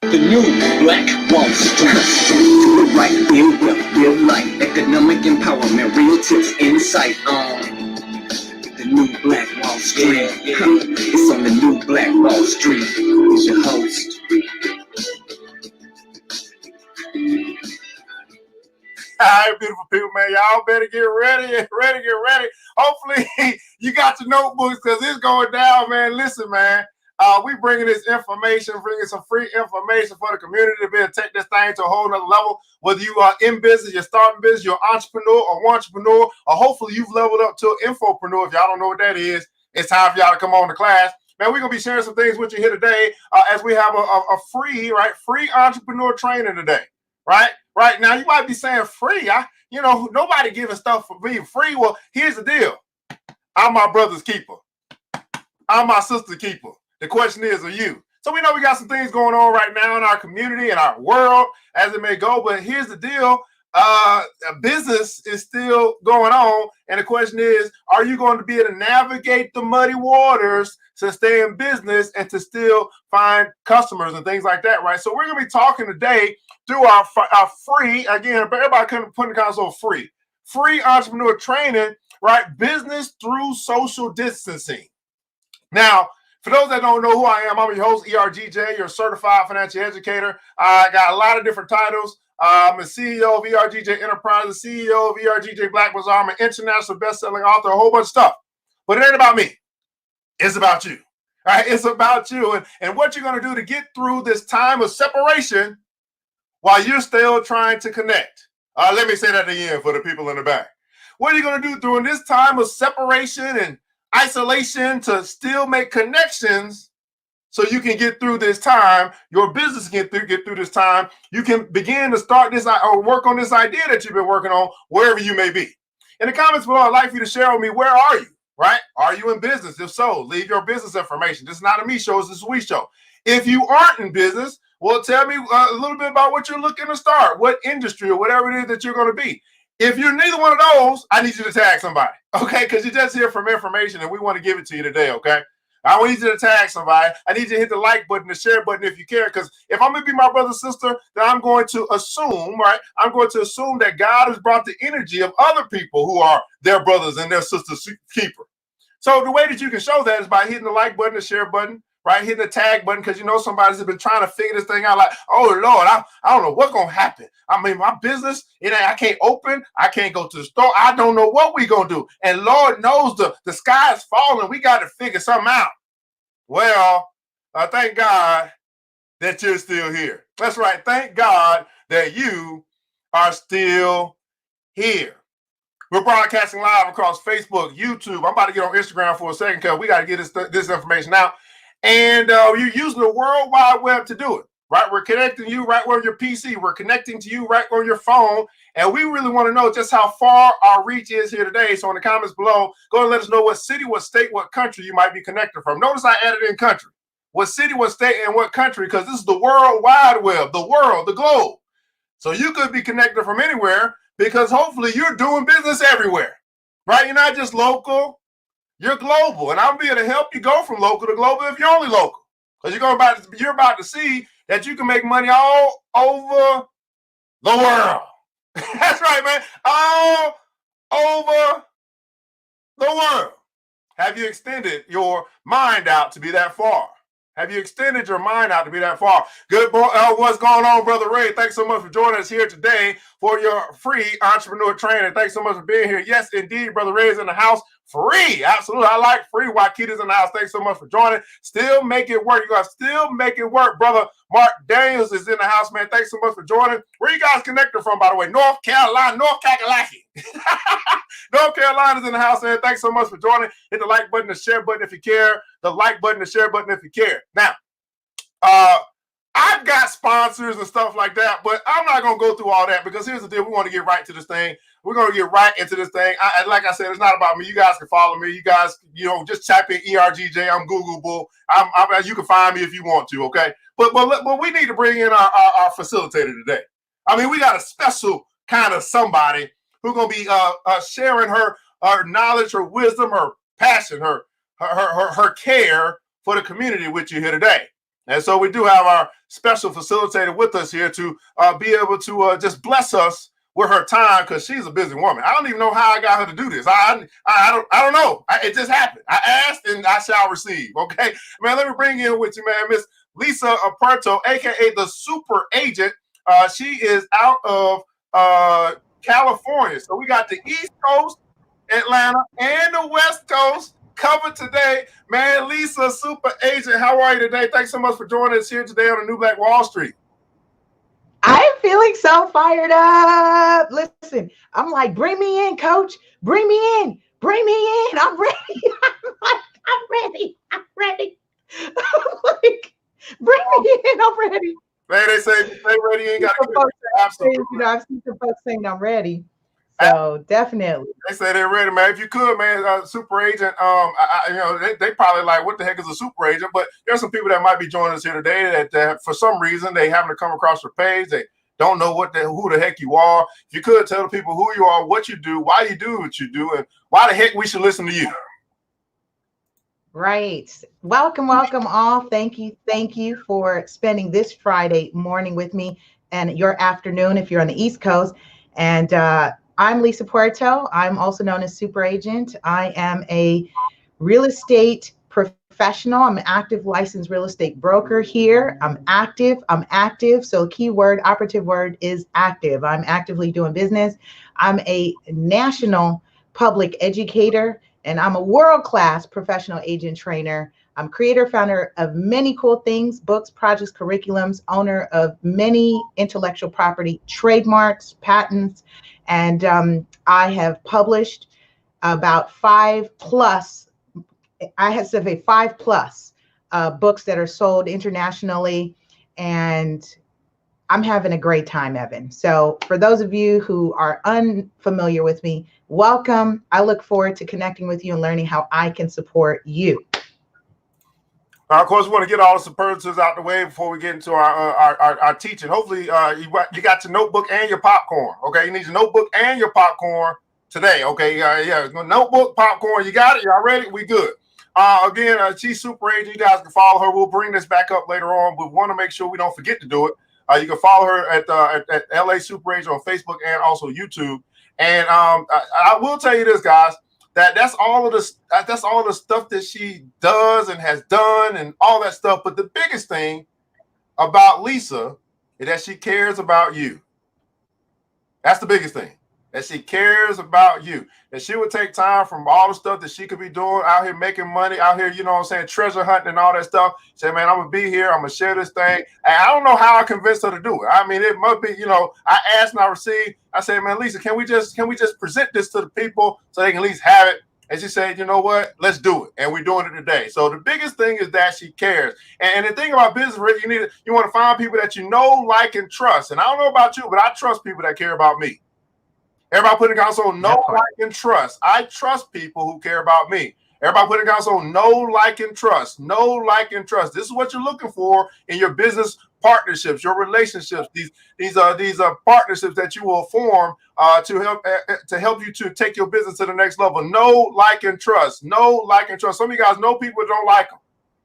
The new Black Wall Street. Do it right, build wealth, build life. Economic empowerment, real tips, insight. The new Black Wall Street. It's on the new Black Wall Street. It's your host. All right, beautiful people, man. Y'all better get ready. Hopefully, you got your notebooks because it's going down, man. Listen, man. We bringing this information, bringing some free information for the community to be able to take this thing to a whole nother level. Whether you are in business, you're starting business, you're an entrepreneur, or hopefully you've leveled up to an infopreneur. If y'all don't know what that is, it's time for y'all to come on to class. Man, we're going to be sharing some things with you here today as we have a free entrepreneur training today, right? Right now, you might be saying free. Nobody giving stuff for me free. Well, here's the deal. I'm my brother's keeper. I'm my sister's keeper. The question is, are you? So we know we got some things going on right now in our community and our world as it may go. But here's the deal. Business is still going on. And the question is, are you going to be able to navigate the muddy waters to stay in business and to still find customers and things like that, right? So we're going to be talking today through our free, again, everybody couldn't put in the console free entrepreneur training, right? Business through social distancing. Now, for those that don't know who I am, I'm your host, ERGJ, your certified financial educator. I got a lot of different titles. I'm a CEO of ERGJ Enterprises, CEO of ERGJ Black Bazaar. I'm an international best-selling author, a whole bunch of stuff. But it ain't about me. It's about you. All right? It's about you and what you're going to do to get through this time of separation while you're still trying to connect. Let me say that again for the people in the back. What are you going to do during this time of separation and isolation to still make connections so you can get through this time, your business can get through this time, you can begin to start this or work on this idea that you've been working on wherever you may be. In the comments below, I'd like for you to share with me, where are you, right? Are you in business? If so, leave your business information. This is not a me show, this is a we show. If you aren't in business, well, tell me a little bit about what you're looking to start, what industry or whatever it is that you're going to be. If you're neither one of those, I need you to tag somebody, okay? Because you're just here from information and we want to give it to you today, okay? I want you to tag somebody. I need you to hit the like button, the share button if you care, because if I'm going to be my brother, sister, then I'm going to assume, right? I'm going to assume that God has brought the energy of other people who are their brothers and their sisters' keeper. So the way that you can show that is by hitting the like button, the share button, right? Hitting the tag button, because you know somebody's been trying to figure this thing out. Like, oh Lord, I don't know what's gonna happen. I mean, my business, I can't open, I can't go to the store. I don't know what we gonna do. And Lord knows the sky is falling. We got to figure something out. Well, thank God that you're still here. That's right. Thank God that you are still here. We're broadcasting live across Facebook, YouTube. I'm about to get on Instagram for a second because we got to get this information out. And you're using the World Wide Web to do it, right? We're connecting you right where your PC. We're connecting to you right on your phone. And we really want to know just how far our reach is here today. So in the comments below, go and let us know what city, what state, what country you might be connected from. Notice I added in country. What city, what state, and what country, because this is the World Wide Web, the world, the globe. So you could be connected from anywhere because hopefully you're doing business everywhere, right? You're not just local. You're global, and I'll be able to help you go from local to global if you're only local. Because you're about to see that you can make money all over the world. That's right, man. All over the world. Have you extended your mind out to be that far? Have you extended your mind out to be that far? Good boy. What's going on, Brother Ray? Thanks so much for joining us here today for your free entrepreneur training. Thanks so much for being here. Yes, indeed, Brother Ray is in the house. Free. Absolutely. I like free. Waikita's in the house. Thanks so much for joining. Still make it work. You guys still make it work. Brother Mark Daniels is in the house, man. Thanks so much for joining. Where you guys connected from, by the way? North Carolina, North Kakalaki. North Carolina's in the house, man. Thanks so much for joining. Hit the like button, the share button if you care. The like button, the share button if you care. Now, I've got sponsors and stuff like that, but I'm not going to go through all that because here's the deal. We want to get right to this thing. We're going to get right into this thing. Like I said, it's not about me. You guys can follow me. You guys, just type in ERGJ. I'm Googleable. You can find me if you want to, okay? But we need to bring in our facilitator today. I mean, we got a special kind of somebody who's going to be sharing her knowledge, her wisdom, her passion, her care for the community with you here today. And so we do have our special facilitator with us here to be able to just bless us with her time, because she's a busy woman. I don't even know how I got her to do this. I don't know. It just happened. I asked and I shall receive. Okay, man. Let me bring you in with you, man. Miss Lisa Puerto, aka the Super Agent. She is out of California. So we got the East Coast, Atlanta, and the West Coast covered today. Man, Lisa, Super Agent, how are you today? Thanks so much for joining us here today on the New Black Wall Street. I'm feeling so fired up. Listen, I'm like, bring me in, coach. Bring me in. Bring me in. I'm ready. I'm ready. I'm ready. I'm like, bring me in. I'm ready. Man, they say stay ready. You ain't got to absolutely. I've seen some folks saying I'm ready. So definitely. They say they're ready, man. If you could, man, Super Agent, they probably like, what the heck is a super agent? But there's some people that might be joining us here today that for some reason they happen to come across your page. They don't know who the heck you are. If you could tell the people who you are, what you do, why you do what you do, and why the heck we should listen to you. Right. Welcome all. Thank you for spending this Friday morning with me and your afternoon if you're on the East Coast. And I'm Lisa Puerto. I'm also known as Super Agent. I am a real estate professional. I'm an active licensed real estate broker here. I'm active. So keyword, operative word is active. I'm actively doing business. I'm a national public educator, and I'm a world-class professional agent trainer. I'm creator, founder of many cool things, books, projects, curriculums, owner of many intellectual property trademarks, patents, and I have published about 5+ books that are sold internationally, and I'm having a great time, Evan. So for those of you who are unfamiliar with me, welcome. I look forward to connecting with you and learning how I can support you. Of course, we want to get all the superlatives out the way before we get into our teaching. Hopefully, you got your notebook and your popcorn. Okay, you need your notebook and your popcorn today. Okay, notebook, popcorn. You got it. Y'all ready? We good. Again, she's Super Agent. You guys can follow her. We'll bring this back up later on, but we want to make sure we don't forget to do it. You can follow her at LA Super Agent on Facebook and also YouTube. And I will tell you this, guys. That's all of the stuff that she does and has done and all that stuff. But the biggest thing about Lisa is that she cares about you. That's the biggest thing. That she cares about you. That she would take time from all the stuff that she could be doing out here making money, out here, treasure hunting and all that stuff. Say, man, I'm gonna be here, I'm gonna share this thing. And I don't know how I convinced her to do it. I mean, it must be, I asked and I received. I said, man, Lisa, can we just present this to the people so they can at least have it? And she said, you know what? Let's do it. And we're doing it today. So the biggest thing is that she cares. And the thing about business, Rick, you want to find people that you know, like, and trust. And I don't know about you, but I trust people that care about me. Everybody put in console, know, like, and trust. I trust people who care about me. Everybody put in console, know, like, and trust. Know, like, and trust. This is what you're looking for in your business partnerships, your relationships. These partnerships that you will form to help you to take your business to the next level. Know, like, and trust. Know, like, and trust. Some of you guys know people don't like them.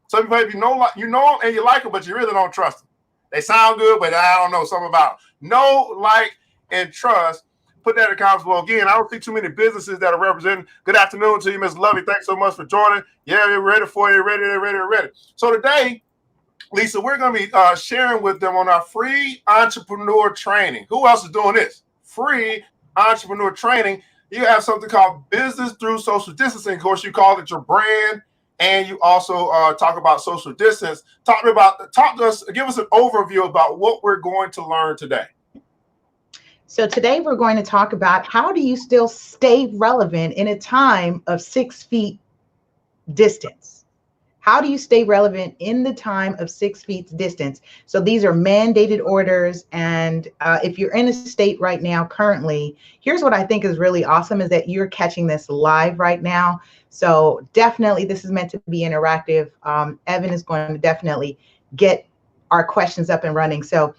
Some people you know them and you like them, but you really don't trust them. They sound good, but I don't know something about them. Know, like, and trust. Put that in the comments below. Again, I don't see too many businesses that are represented. Good afternoon to you, Miss Lovey. Thanks so much for joining. Yeah, we're ready for you. Ready. So today, Lisa, we're going to be sharing with them on our free entrepreneur training. Who else is doing this? Free entrepreneur training. You have something called Business Through Social Distancing. Of course, you call it your brand, and you also talk about social distance. Talk to us, give us an overview about what we're going to learn today. So today we're going to talk about how do you still stay relevant in a time of 6 feet distance? How do you stay relevant in the time of 6 feet distance? So these are mandated orders. And if you're in a state right now, currently, here's what I think is really awesome is that you're catching this live right now. So definitely this is meant to be interactive. Evan is going to definitely get our questions up and running. So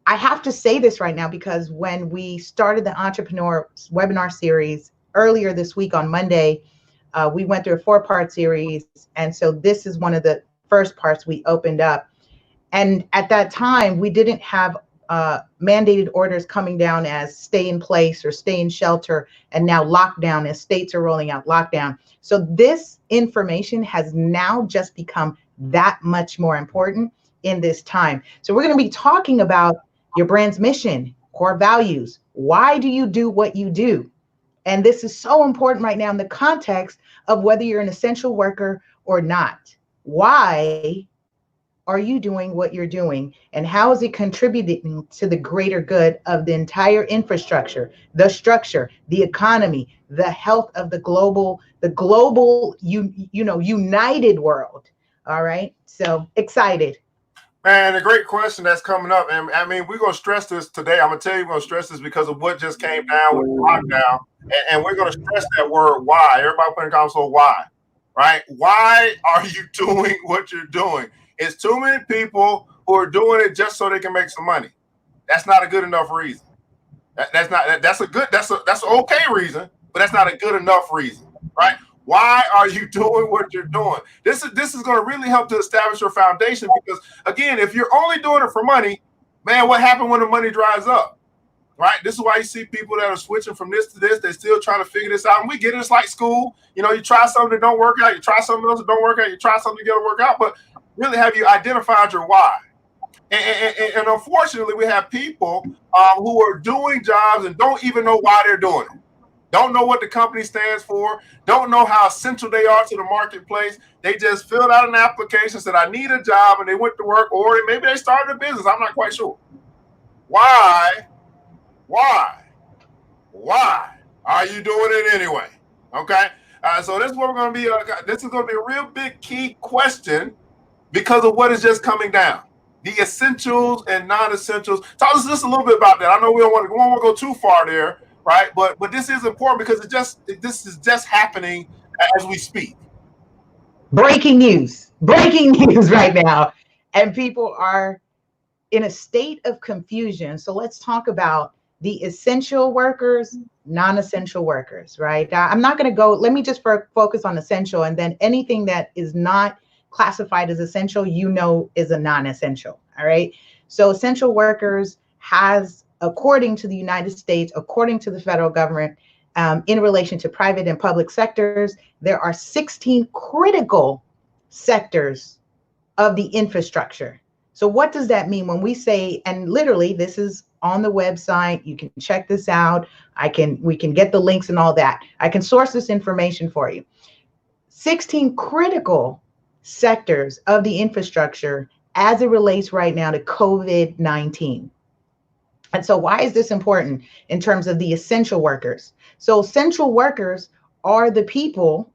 I have to say this right now because when we started the Entrepreneur webinar series earlier this week on Monday, we went through a 4-part series. And so this is one of the first parts we opened up. And at that time, we didn't have mandated orders coming down as stay in place or stay in shelter, and now lockdown as states are rolling out lockdown. So this information has now just become that much more important in this time. So we're going to be talking about your brand's mission, core values. Why do you do what you do? And this is so important right now in the context of whether you're an essential worker or not. Why are you doing what you're doing, and how is it contributing to the greater good of the entire infrastructure, the structure, the economy, the health of the global united world? All right, so excited. Man, a great question that's coming up. And I mean, we're going to stress this today. I'm going to tell you we're going to stress this because of what just came down with the lockdown. And we're going to stress that word why. Everybody put in comments, so why? Right? Why are you doing what you're doing? It's too many people who are doing it just so they can make some money. That's not a good enough reason. That's an okay reason, but that's not a good enough reason, right? Why are you doing what you're doing? This is going to really help to establish your foundation, because again, if you're only doing it for money, man, what happened when the money dries up? Right? This is why you see people that are switching from this to this. They're still trying to figure this out. And we get it. It's like school. You know, you try something that don't work out. You try something else that don't work out. You try something to get it work out. But really, have you identified your why? And unfortunately, we have people who are doing jobs and don't even know why they're doing it. Don't know what the company stands for. Don't know how essential they are to the marketplace. They just filled out an application, said, I need a job, and they went to work, or maybe they started a business. I'm not quite sure. Why are you doing it anyway? Okay. So this is what we're going to be. This is going to be a real big key question because of what is just coming down. The essentials and non-essentials. Talk to us just a little bit about that. I know we don't want to go too far there, right? But this is important because this is just happening as we speak. Breaking news, breaking news right now. And people are in a state of confusion. So let's talk about the essential workers, non-essential workers, right? I'm not going to go, let me just focus on essential, and then anything that is not classified as essential, is a non-essential. All right. So essential workers has, according to the United States, according to the federal government, in relation to private and public sectors, there are 16 critical sectors of the infrastructure. So what does that mean when we say, and literally this is on the website, you can check this out. We can get the links and all that. I can source this information for you. 16 critical sectors of the infrastructure as it relates right now to COVID-19. And so why is this important in terms of the essential workers? So essential workers are the people,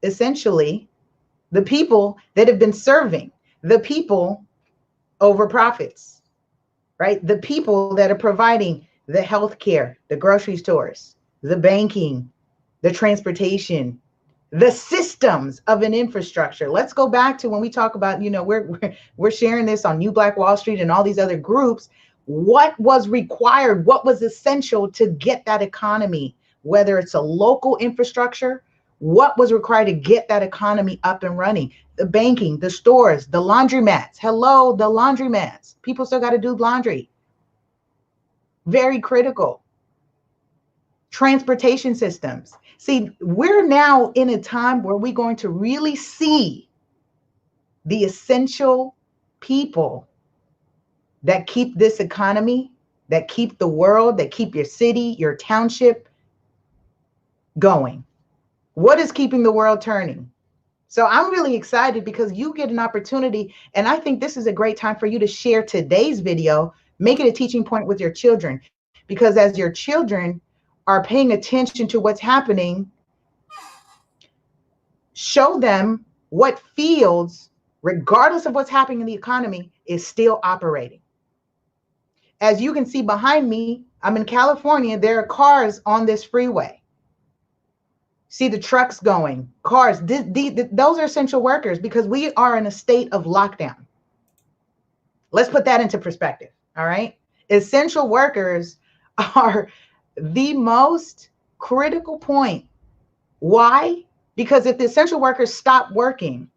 essentially, the people that have been serving the people over profits, right? The people that are providing the healthcare, the grocery stores, the banking, the transportation, the systems of an infrastructure. Let's go back to when we talk about, we're sharing this on New Black Wall Street and all these other groups. What was required? What was essential to get that economy, whether it's a local infrastructure? What was required to get that economy up and running? The banking, the stores, the laundromats. Hello, the laundromats. People still got to do laundry. Very critical. Transportation systems. See, we're now in a time where we're going to really see the essential people that keep this economy, that keep the world, that keep your city, your township going. What is keeping the world turning? So I'm really excited because you get an opportunity, and I think this is a great time for you to share today's video, make it a teaching point with your children, because as your children are paying attention to what's happening, show them what fields, regardless of what's happening in the economy, is still operating. As you can see behind me, I'm in California. There are cars on this freeway. See the trucks going, cars. Those are essential workers because we are in a state of lockdown. Let's put that into perspective. All right. Essential workers are the most critical point. Why? Because if the essential workers stop working,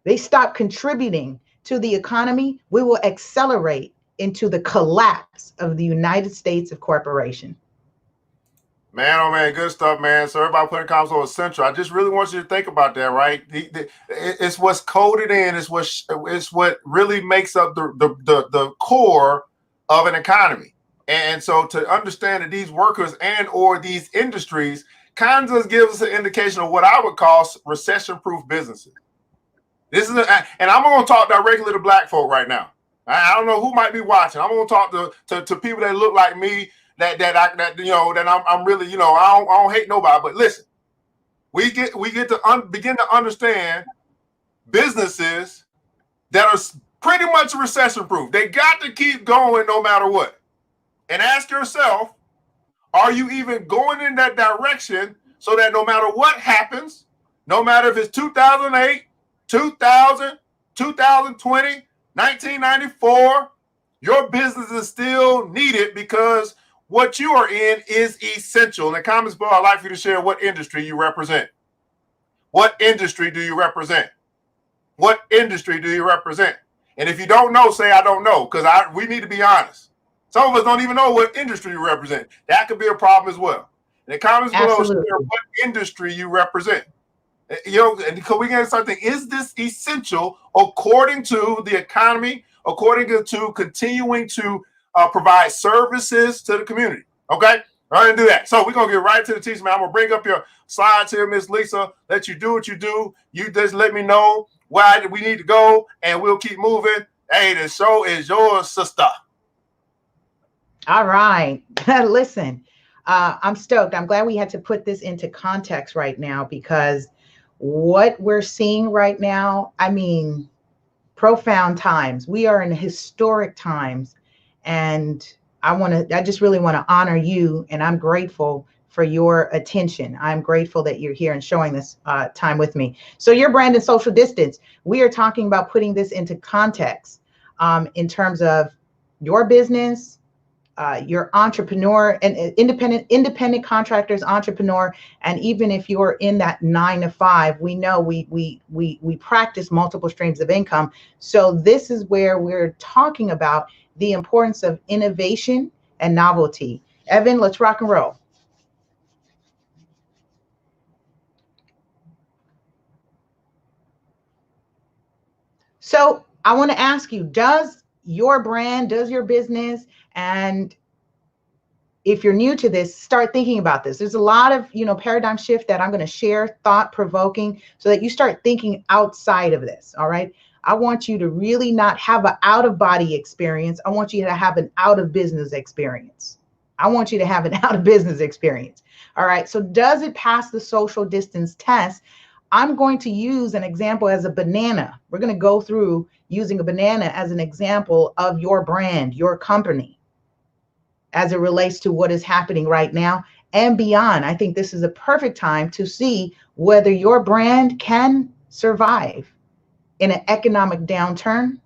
they stop contributing to the economy, we will accelerate into the collapse of the United States of corporation. Man, oh man, good stuff, man. So everybody putting comments on essential. I just really want you to think about that, right? It's what's coded in. It's what really makes up the core of an economy. And so to understand that these workers and or these industries kind of gives us an indication of what I would call recession-proof businesses. This is, and I'm going to talk directly to black folk right now. I don't know who might be watching. I'm going to talk to people that look like me. That I'm really, I don't hate nobody, but listen, we get to begin to understand businesses that are pretty much recession proof. They got to keep going no matter what. And ask yourself, are you even going in that direction so that no matter what happens, no matter if it's 2008, 2000, 2020, 1994, your business is still needed because what you are in is essential. In the comments below, I'd like for you to share what industry you represent. What industry do you represent? What industry do you represent? And if you don't know, say I don't know, because we need to be honest. Some of us don't even know what industry you represent. That could be a problem as well. In the comments below, share what industry you represent. And because we can start thinking, is this essential according to the economy, according to continuing to provide services to the community? Okay, all right, and do that. So we're gonna get right to the teaching, man. I'm gonna bring up your slides here, Miss Lisa. Let you do what you do. You just let me know why we need to go, and we'll keep moving. Hey, the show is yours, sister. All right, listen, I'm stoked. I'm glad we had to put this into context right now, because what we're seeing right now, I mean, profound times. We are in historic times. And I just really want to honor you, and I'm grateful for your attention. I'm grateful that you're here and showing this time with me. So your brand and social distance, we are talking about putting this into context in terms of your business, your entrepreneur and independent contractors, entrepreneur, and even if you're in that 9 to 5, we know we practice multiple streams of income. So this is where we're talking about the importance of innovation and novelty. Evan, let's rock and roll. So I want to ask you, does your brand, does your business, and if you're new to this, start thinking about this. There's a lot of, paradigm shift that I'm going to share, thought provoking, so that you start thinking outside of this. All right. I want you to really not have an out of body experience. I want you to have an out of business experience. I want you to have an out of business experience. All right. So does it pass the social distance test? I'm going to use an example as a banana. We're going to go through using a banana as an example of your brand, your company, as it relates to what is happening right now and beyond. I think this is a perfect time to see whether your brand can survive in an economic downturn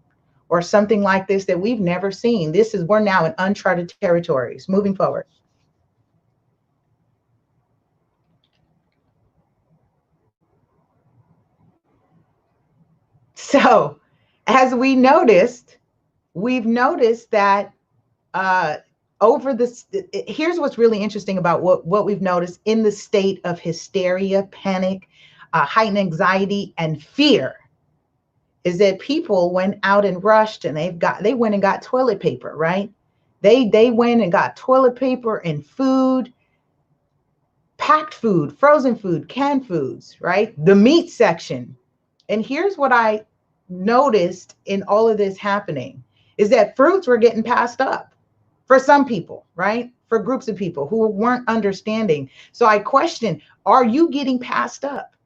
or something like this that we've never seen. We're now in uncharted territories moving forward. So as we've noticed that over this, here's what's really interesting about what we've noticed in the state of hysteria, panic, heightened anxiety, and fear, is that people went out and rushed and they went and got toilet paper, right? They went and got toilet paper and food, packed food, frozen food, canned foods, right? The meat section. And here's what I noticed in all of this happening is that fruits were getting passed up for some people, right? For groups of people who weren't understanding. So I question, are you getting passed up?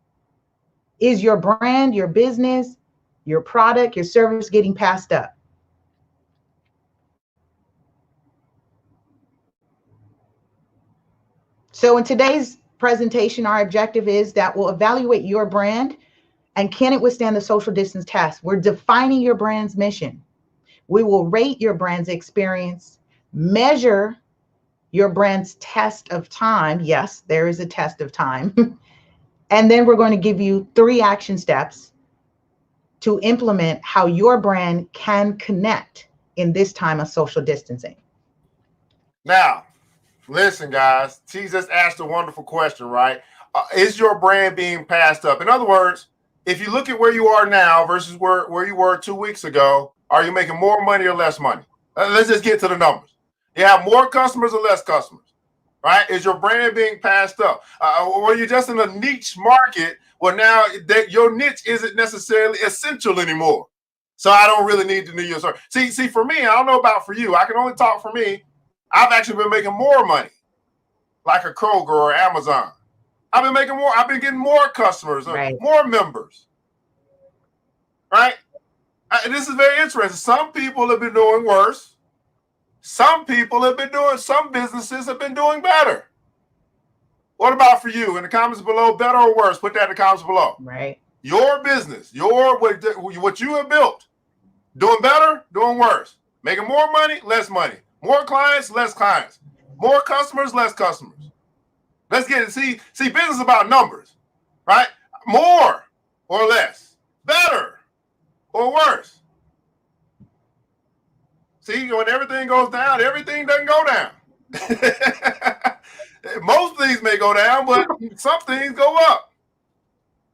Is your brand, your business, your product, your service getting passed up? So in today's presentation, our objective is that we'll evaluate your brand and can it withstand the social distance test? We're defining your brand's mission. We will rate your brand's experience, measure your brand's test of time. Yes, there is a test of time. And then we're going to give you 3 action steps to implement how your brand can connect in this time of social distancing? Now, listen, guys, T just asked a wonderful question, right? Is your brand being passed up? In other words, if you look at where you are now versus where you were 2 weeks ago, are you making more money or less money? Let's just get to the numbers. You have more customers or less customers, right? Is your brand being passed up? Or you're just in a niche market where now that your niche isn't necessarily essential anymore. So I don't really need to know your service. See, for me, I don't know about for you. I can only talk for me. I've actually been making more money, like a Kroger or Amazon. I've been making more. I've been getting more customers, Right. more members, right? This is very interesting. Some people have been doing worse. Some businesses have been doing better. What about for you? In the comments below, better or worse? Put that in the comments below. Right. Your business, what you have built, doing better, doing worse, making more money, less money, more clients, less clients, more customers, less customers. Let's get it. See, business is about numbers, right? More or less, better or worse. See, when everything goes down, everything doesn't go down. Most things may go down, but some things go up.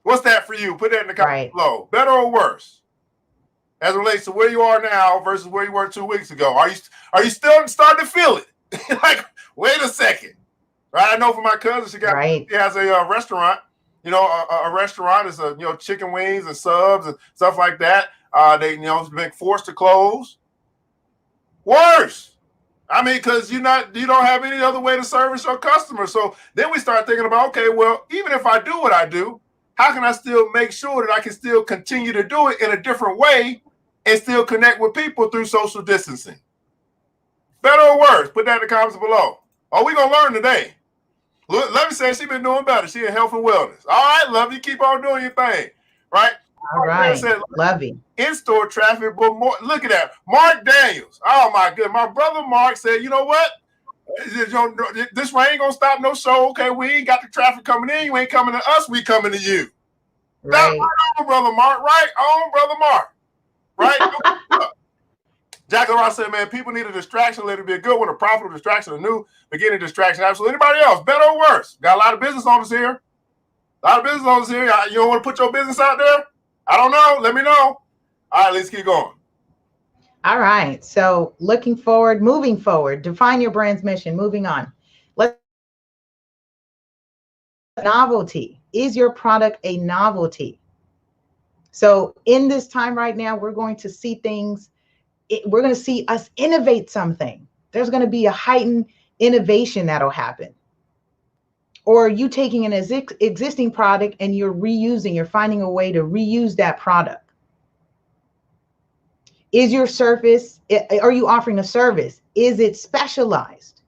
What's that for you? Put that in the comments below. Better or worse? As it relates to where you are now versus where you were 2 weeks ago. Are you still starting to feel it? Like, wait a second. Right? I know for my cousin, she has a restaurant. You know, a restaurant is chicken wings and subs and stuff like that. They been forced to close. Worse. I mean, because you don't have any other way to service your customers. So then we start thinking about, okay, well, even if I do what I do, how can I still make sure that I can still continue to do it in a different way and still connect with people through social distancing? Better or worse? Put that in the comments below. Oh, we're going to learn today. Lovey said she's been doing better. She in health and wellness. All right, Lovey, keep on doing your thing, right? All right, Lovey. In-store traffic, but more. Look at that, Mark Daniels. Oh my goodness, my brother Mark said, you know what? This rain ain't gonna stop no show. Okay, we ain't got the traffic coming in. You ain't coming to us. We coming to you. Right, brother Mark. Right on, brother Mark. Right. Jacqueline Ross said, man, people need a distraction. Let it be a good one, a profitable distraction, a new beginning distraction. Absolutely. Anybody else, better or worse? Got a lot of business owners here. A lot of business owners here. You don't want to put your business out there? I don't know. Let me know. All right, let's keep going. All right. So moving forward, define your brand's mission. Moving on. Novelty. Is your product a novelty? So in this time right now, we're going to see things. We're going to see us innovate something. There's going to be a heightened innovation that'll happen. Or you taking an existing product and you're finding a way to reuse that product. Is your service, are you offering a service? Is it specialized?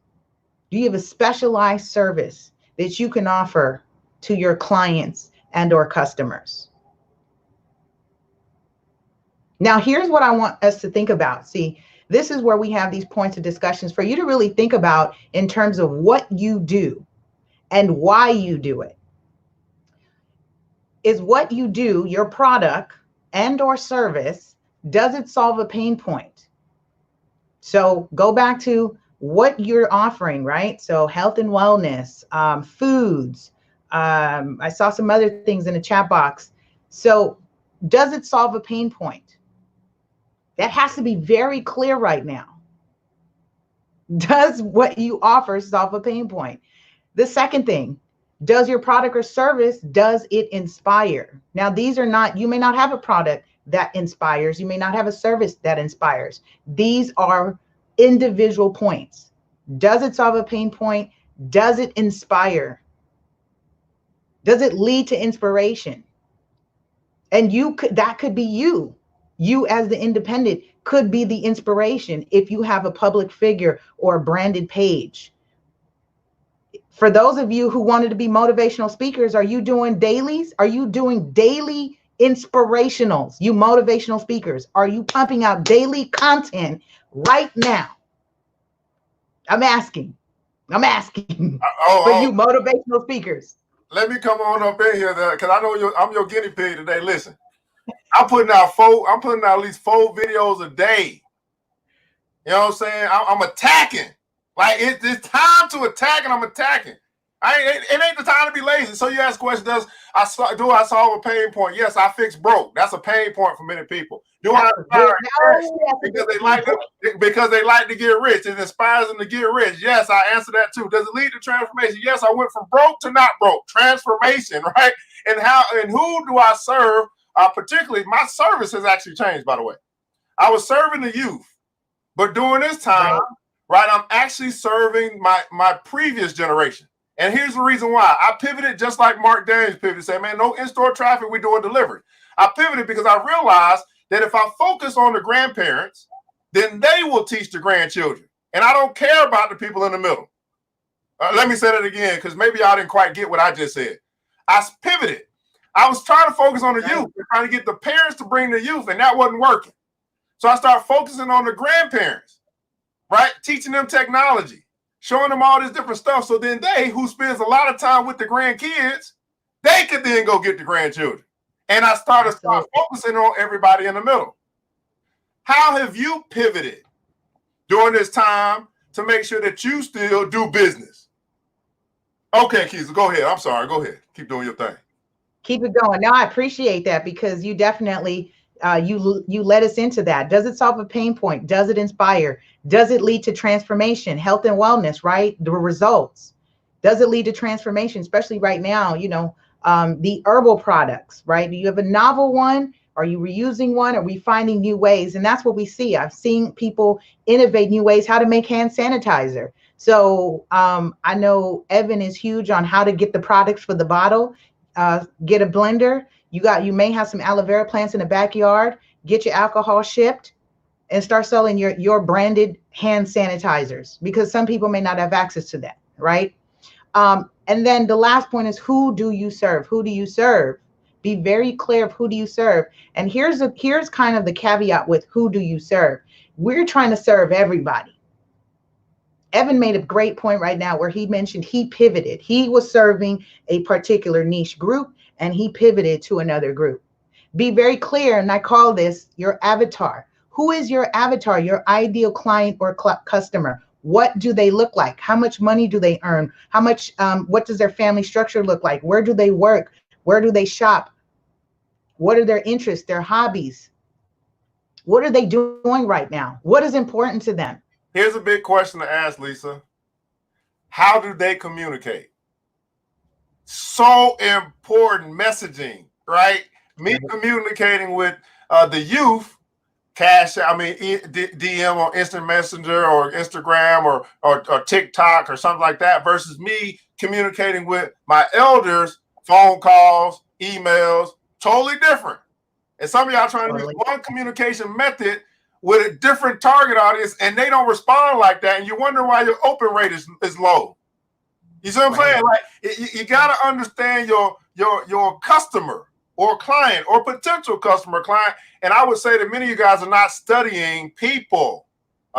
Do you have a specialized service that you can offer to your clients and or customers? Now, here's what I want us to think about. See, this is where we have these points of discussions for you to really think about in terms of what you do and why you do it. Is what you do, your product and or service, does it solve a pain point? So go back to what you're offering, right? So health and wellness, foods. I saw some other things in the chat box. So does it solve a pain point? That has to be very clear right now. Does what you offer solve a pain point? The second thing, does your product or service, does it inspire? Now, these are not, you may not have a product that inspires. You may not have a service that inspires. These are individual points. Does it solve a pain point? Does it inspire? Does it lead to inspiration? And that could be you. You as the independent could be the inspiration if you have a public figure or a branded page. For those of you who wanted to be motivational speakers, are you doing dailies? Are you doing daily inspirationals? You motivational speakers, are you pumping out daily content right now? I'm asking for you motivational speakers. Let me come on up in here because I know I'm your guinea pig today. Listen, I'm putting out at least 4 videos a day. You know what I'm saying? I'm attacking. Like it's time to attack, and I'm attacking. It ain't the time to be lazy. So you ask questions: do I solve a pain point? Yes, I fix broke. That's a pain point for many people. Do I inspire because they like to get rich? It inspires them to get rich. Yes, I answer that too. Does it lead to transformation? Yes, I went from broke to not broke. Transformation, right? And who do I serve? Particularly, my service has actually changed. By the way, I was serving the youth, but during this time, right, I'm actually serving my previous generation. And here's the reason why. I pivoted just like Mark Daniels pivoted, say, man, no in-store traffic, we're doing delivery. I pivoted because I realized that if I focus on the grandparents, then they will teach the grandchildren. And I don't care about the people in the middle. Let me say that again, because maybe y'all didn't quite get what I just said. I pivoted. I was trying to focus on the youth, trying to get the parents to bring the youth, and that wasn't working. So I started focusing on the grandparents, right? Teaching them technology, showing them all this different stuff. So then they, who spends a lot of time with the grandkids, they could then go get the grandchildren. And I started focusing on everybody in the middle. How have you pivoted during this time to make sure that you still do business? Okay, Keith, go ahead. I'm sorry. Go ahead. Keep doing your thing. Keep it going. No, I appreciate that because you definitely you led us into that. Does it solve a pain point? Does it inspire? Does it lead to transformation, health and wellness, right? The results. Does it lead to transformation, especially right now, the herbal products, right? Do you have a novel one? Are you reusing one? Are we finding new ways? And that's what we see. I've seen people innovate new ways how to make hand sanitizer. So I know Evan is huge on how to get the products for the bottle. Get a blender. You may have some aloe vera plants in the backyard. Get your alcohol shipped and start selling your branded hand sanitizers because some people may not have access to that, right? And then the last point is, who do you serve? Who do you serve? Be very clear of who do you serve. And here's kind of the caveat with who do you serve. We're trying to serve everybody. Evan made a great point right now where he mentioned he pivoted. He was serving a particular niche group and he pivoted to another group. Be very clear, and I call this your avatar. Who is your avatar, your ideal client or customer? What do they look like? How much money do they earn? How much, what does their family structure look like? Where do they work? Where do they shop? What are their interests, their hobbies? What are they doing right now? What is important to them? Here's a big question to ask, Lisa. How do they communicate? So important, messaging, right? Me communicating with the youth, DM or Instant Messenger or Instagram or TikTok or something like that versus me communicating with my elders, phone calls, emails, totally different. And some of y'all trying to use one communication method with a different target audience and they don't respond like that. And you wonder why your open rate is low. You see what I'm saying? Like you got to understand your customer or client or potential customer client. And I would say that many of you guys are not studying people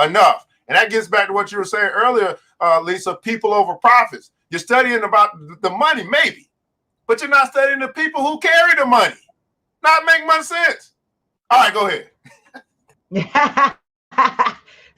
enough. And that gets back to what you were saying earlier, Lisa, people over profits. You're studying about the money, maybe, but you're not studying the people who carry the money. Not make much sense. All right, go ahead.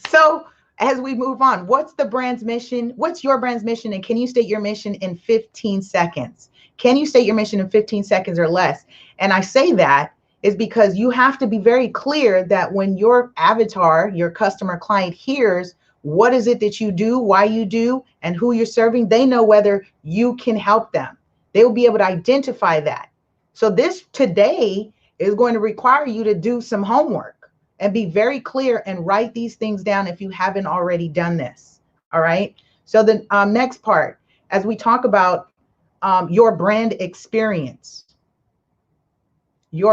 So as we move on, what's the brand's mission? What's your brand's mission? And can you state your mission in 15 seconds? Can you state your mission in 15 seconds or less? And I say that is because you have to be very clear that when your avatar, your customer client hears what is it that you do, why you do, and who you're serving, they know whether you can help them. They will be able to identify that. So this today is going to require you to do some homework and be very clear and write these things down if you haven't already done this. All right. So the next part, as we talk about your brand experience, we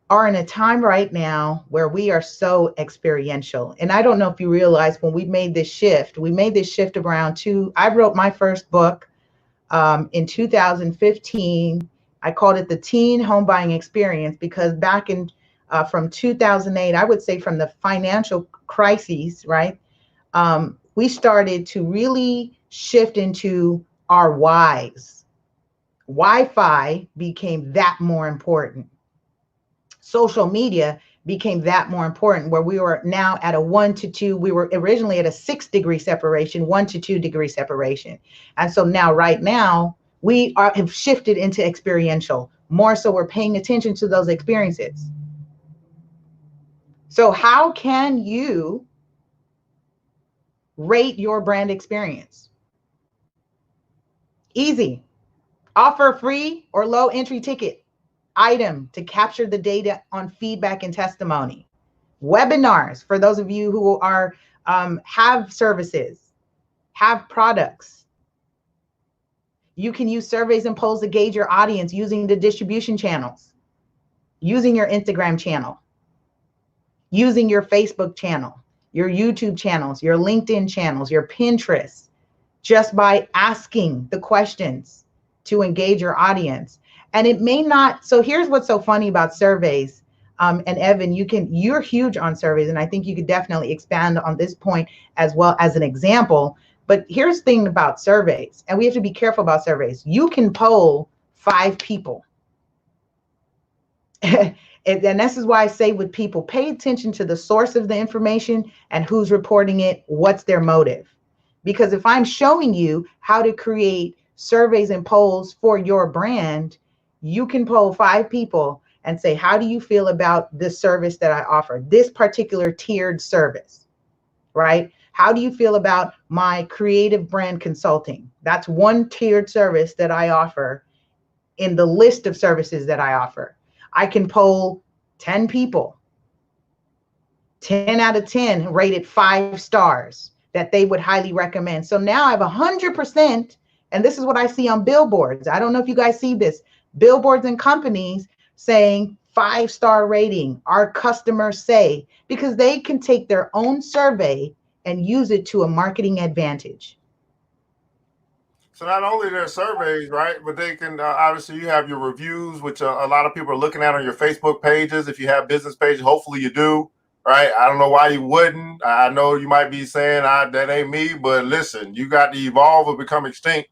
are in a time right now where we are so experiential. And I don't know if you realize when we made this shift around I wrote my first book in 2015. I called it the Teen Home Buying Experience because back in from 2008, I would say from the financial crises, right? We started to really shift into our whys. Wi-Fi became that more important. Social media became that more important, where we were now at a 1 to 2. We were originally at a 6 degree separation, 1 to 2 degree separation. And so now, right now, have shifted into experiential more. So we're paying attention to those experiences. So how can you rate your brand experience? Easy. Offer free or low entry ticket item to capture the data on feedback and testimony. Webinars for those of you who are have services, have products. You can use surveys and polls to gauge your audience using the distribution channels, using your Instagram channel, using your Facebook channel, your YouTube channels, your LinkedIn channels, your Pinterest, just by asking the questions to engage your audience. And it may not, so here's what's so funny about surveys. And Evan, you're huge on surveys, and I think you could definitely expand on this point as well as an example. But here's the thing about surveys, and we have to be careful about surveys. You can poll 5 people. And this is why I say with people, pay attention to the source of the information and who's reporting it, what's their motive. Because if I'm showing you how to create surveys and polls for your brand, you can poll 5 people and say, how do you feel about this service that I offer, this particular tiered service, right? How do you feel about my creative brand consulting? That's one tiered service that I offer in the list of services that I offer. I can poll 10 people, 10 out of 10 rated 5 stars that they would highly recommend. So now I have 100%, and this is what I see on billboards. I don't know if you guys see this, billboards and companies saying 5-star rating, our customers say, because they can take their own survey and use it to a marketing advantage. So not only their surveys, right, but they can obviously you have your reviews, which a lot of people are looking at on your Facebook pages. If you have business pages, hopefully you do, right? I don't know why you wouldn't. I know you might be saying that ain't me, but listen, you got to evolve or become extinct.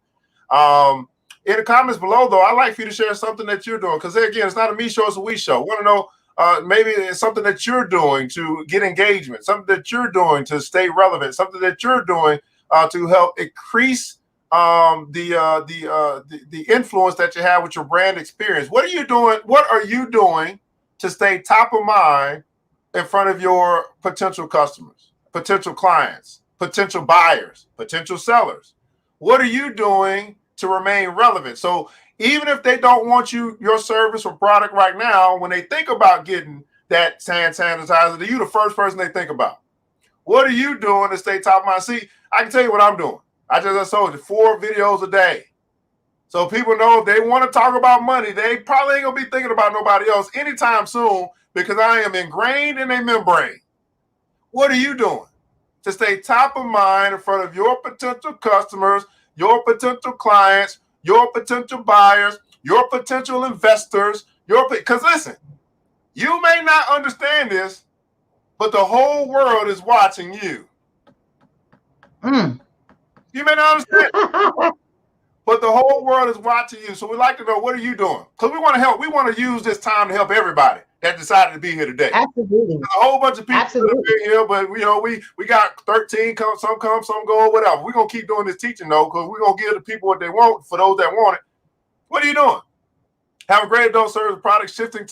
In the comments below, though, I'd like for you to share something that you're doing, because again, it's not a me show, it's a we show. Want to know maybe it's something that you're doing to get engagement, something that you're doing to stay relevant, something that you're doing to help increase the influence that you have with your brand experience. What are you doing? What are you doing to stay top of mind in front of your potential customers, potential clients, potential buyers, potential sellers? What are you doing to remain relevant? So even if they don't want your service or product right now, when they think about getting that hand sanitizer, you the first person they think about. What are you doing to stay top of mind? See, I can tell you what I'm doing. I told you 4 videos a day. So people know if they want to talk about money, they probably ain't gonna be thinking about nobody else anytime soon, because I am ingrained in a membrane. What are you doing to stay top of mind in front of your potential customers, your potential clients, your potential buyers, your potential investors, because listen, you may not understand this, but the whole world is watching you. You may not understand, but the whole world is watching you. So we'd like to know, what are you doing? Because we want to help. We want to use this time to help everybody that decided to be here today. Absolutely. There's a whole bunch of people that have been here, but we got 13 come, some go, whatever. We're gonna keep doing this teaching though, because we're gonna give the people what they want for those that want it. What are you doing? Have a great adult service product, shifting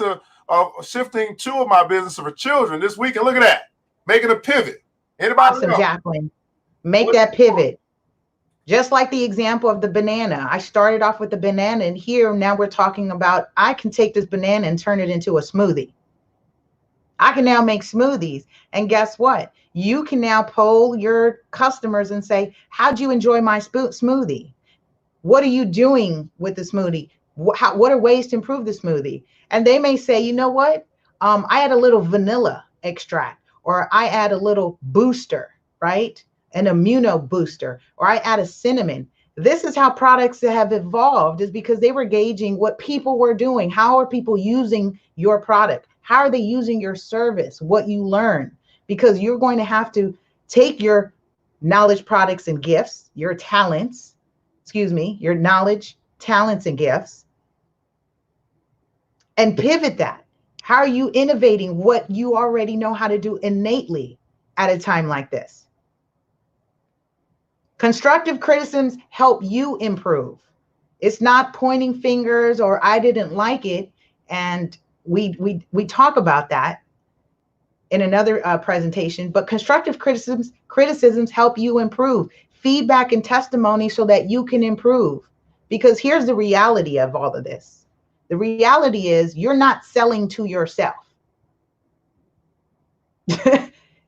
two of my business for children this week, and look at that, making a pivot. Anybody awesome, else? Jacqueline. Make that pivot. Just like the example of the banana. I started off with the banana, and here now we're talking about, I can take this banana and turn it into a smoothie. I can now make smoothies. And guess what? You can now poll your customers and say, how'd you enjoy my smoothie? What are you doing with the smoothie? What are ways to improve the smoothie? And they may say, you know what? I add a little vanilla extract, or I add a little booster, right? An immuno booster, or I add a cinnamon. This is how products have evolved, is because they were gauging what people were doing. How are people using your product? How are they using your service? What you learn, because you're going to have to take your knowledge, products, and gifts, your talents, your knowledge, talents and gifts, and pivot that. How are you innovating what you already know how to do innately at a time like this? Constructive criticisms help you improve. It's not pointing fingers or I didn't like it. And we talk about that in another presentation, but constructive criticisms help you improve. Feedback and testimony so that you can improve. Because here's the reality of all of this. The reality is you're not selling to yourself.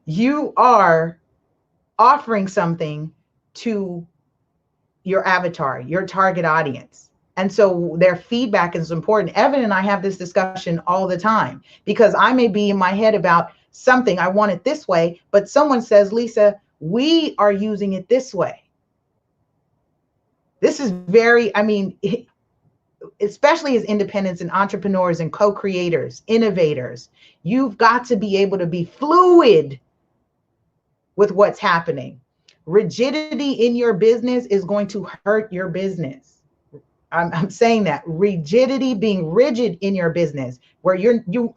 You are offering something to your avatar, your target audience. And so their feedback is important. Evan and I have this discussion all the time because I may be in my head about something, I want it this way, but someone says, Lisa, we are using it this way. This is very, I mean, especially as independents and entrepreneurs and co-creators, innovators, you've got to be able to be fluid with what's happening. Rigidity in your business is going to hurt your business. I'm saying that rigidity, being rigid in your business, where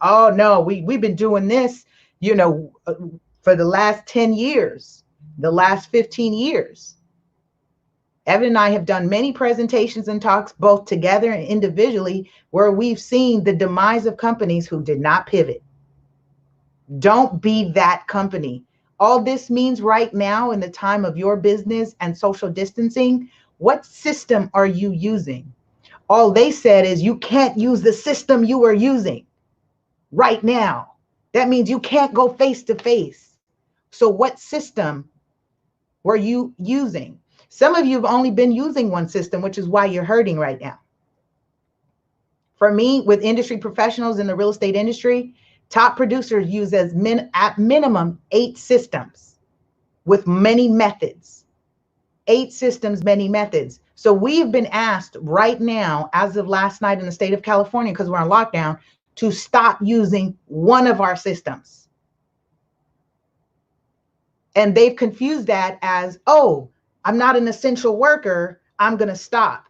oh no, we've been doing this, for the last 10 years, the last 15 years. Evan and I have done many presentations and talks, both together and individually, where we've seen the demise of companies who did not pivot. Don't be that company. All this means right now in the time of your business and social distancing, what system are you using? All they said is you can't use the system you are using right now. That means you can't go face to face. So what system were you using? Some of you have only been using one system, which is why you're hurting right now. For me, with industry professionals in the real estate industry, top producers use at minimum 8 systems with many methods. 8 systems, many methods. So we've been asked right now, as of last night in the state of California, because we're on lockdown, to stop using one of our systems. And they've confused that as, oh, I'm not an essential worker, I'm going to stop.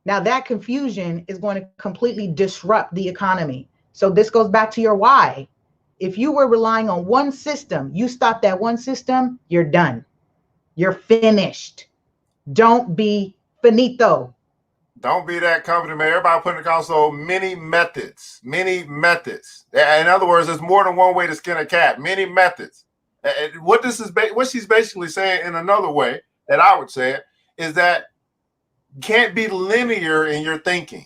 Now that confusion is going to completely disrupt the economy. So this goes back to your why. If you were relying on one system, you stop that one system, you're done. You're finished. Don't be finito. Don't be that company, man. Everybody put in the console many methods. In other words, there's more than one way to skin a cat. Many methods. What she's basically saying in another way that I would say it is that you can't be linear in your thinking.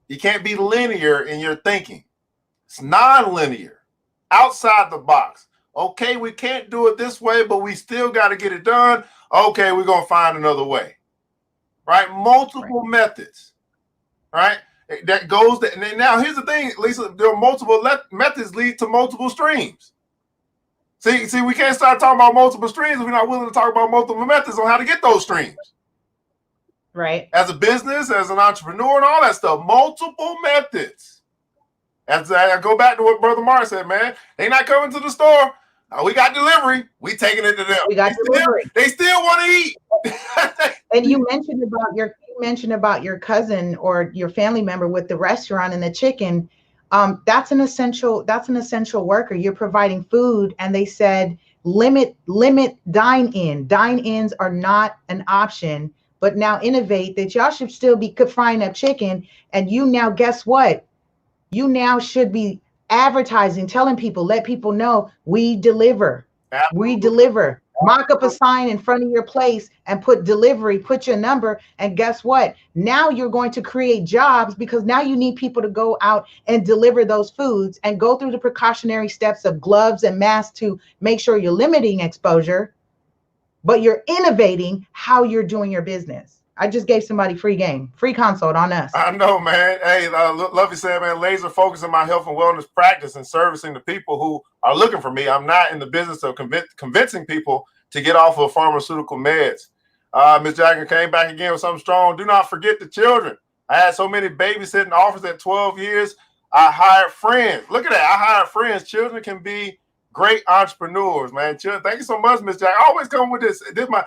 You can't be linear in your thinking. It's non-linear, outside the box. Okay, we can't do it this way, but we still got to get it done. Okay, we're going to find another way. Right? Multiple methods. Right? That goes to, and now here's the thing, Lisa, there are multiple methods lead to multiple streams. See, we can't start talking about multiple streams if we're not willing to talk about multiple methods on how to get those streams. Right. As a business, as an entrepreneur, and all that stuff, multiple methods. As I go back to what Brother Mark said, man, they not coming to the store. We got delivery. We taking it to them. We got delivery. They still want to eat. And you mentioned about your cousin or your family member with the restaurant and the chicken. That's an essential worker. You're providing food, and they said limit dine-in. Dine-ins are not an option, but now innovate that y'all should still be frying up chicken. And you now, guess what? You now should be advertising, telling people, let people know we deliver. Absolutely. We deliver. Mock up a sign in front of your place and put delivery, put your number. And guess what? Now you're going to create jobs because now you need people to go out and deliver those foods and go through the precautionary steps of gloves and masks to make sure you're limiting exposure, but you're innovating how you're doing your business. I just gave somebody free consult on us. I know, man. Hey, love you saying, man, laser focus on my health and wellness practice and servicing the people who are looking for me. I'm not in the business of convincing people to get off of pharmaceutical meds. Ms. Jackson came back again with something strong. Do not forget the children. I had so many babysitting offers at 12 years. I hired friends. Look at that. I hired friends. Children can be great entrepreneurs, man. Children, thank you so much, Ms. Jackson. I always come with this. This one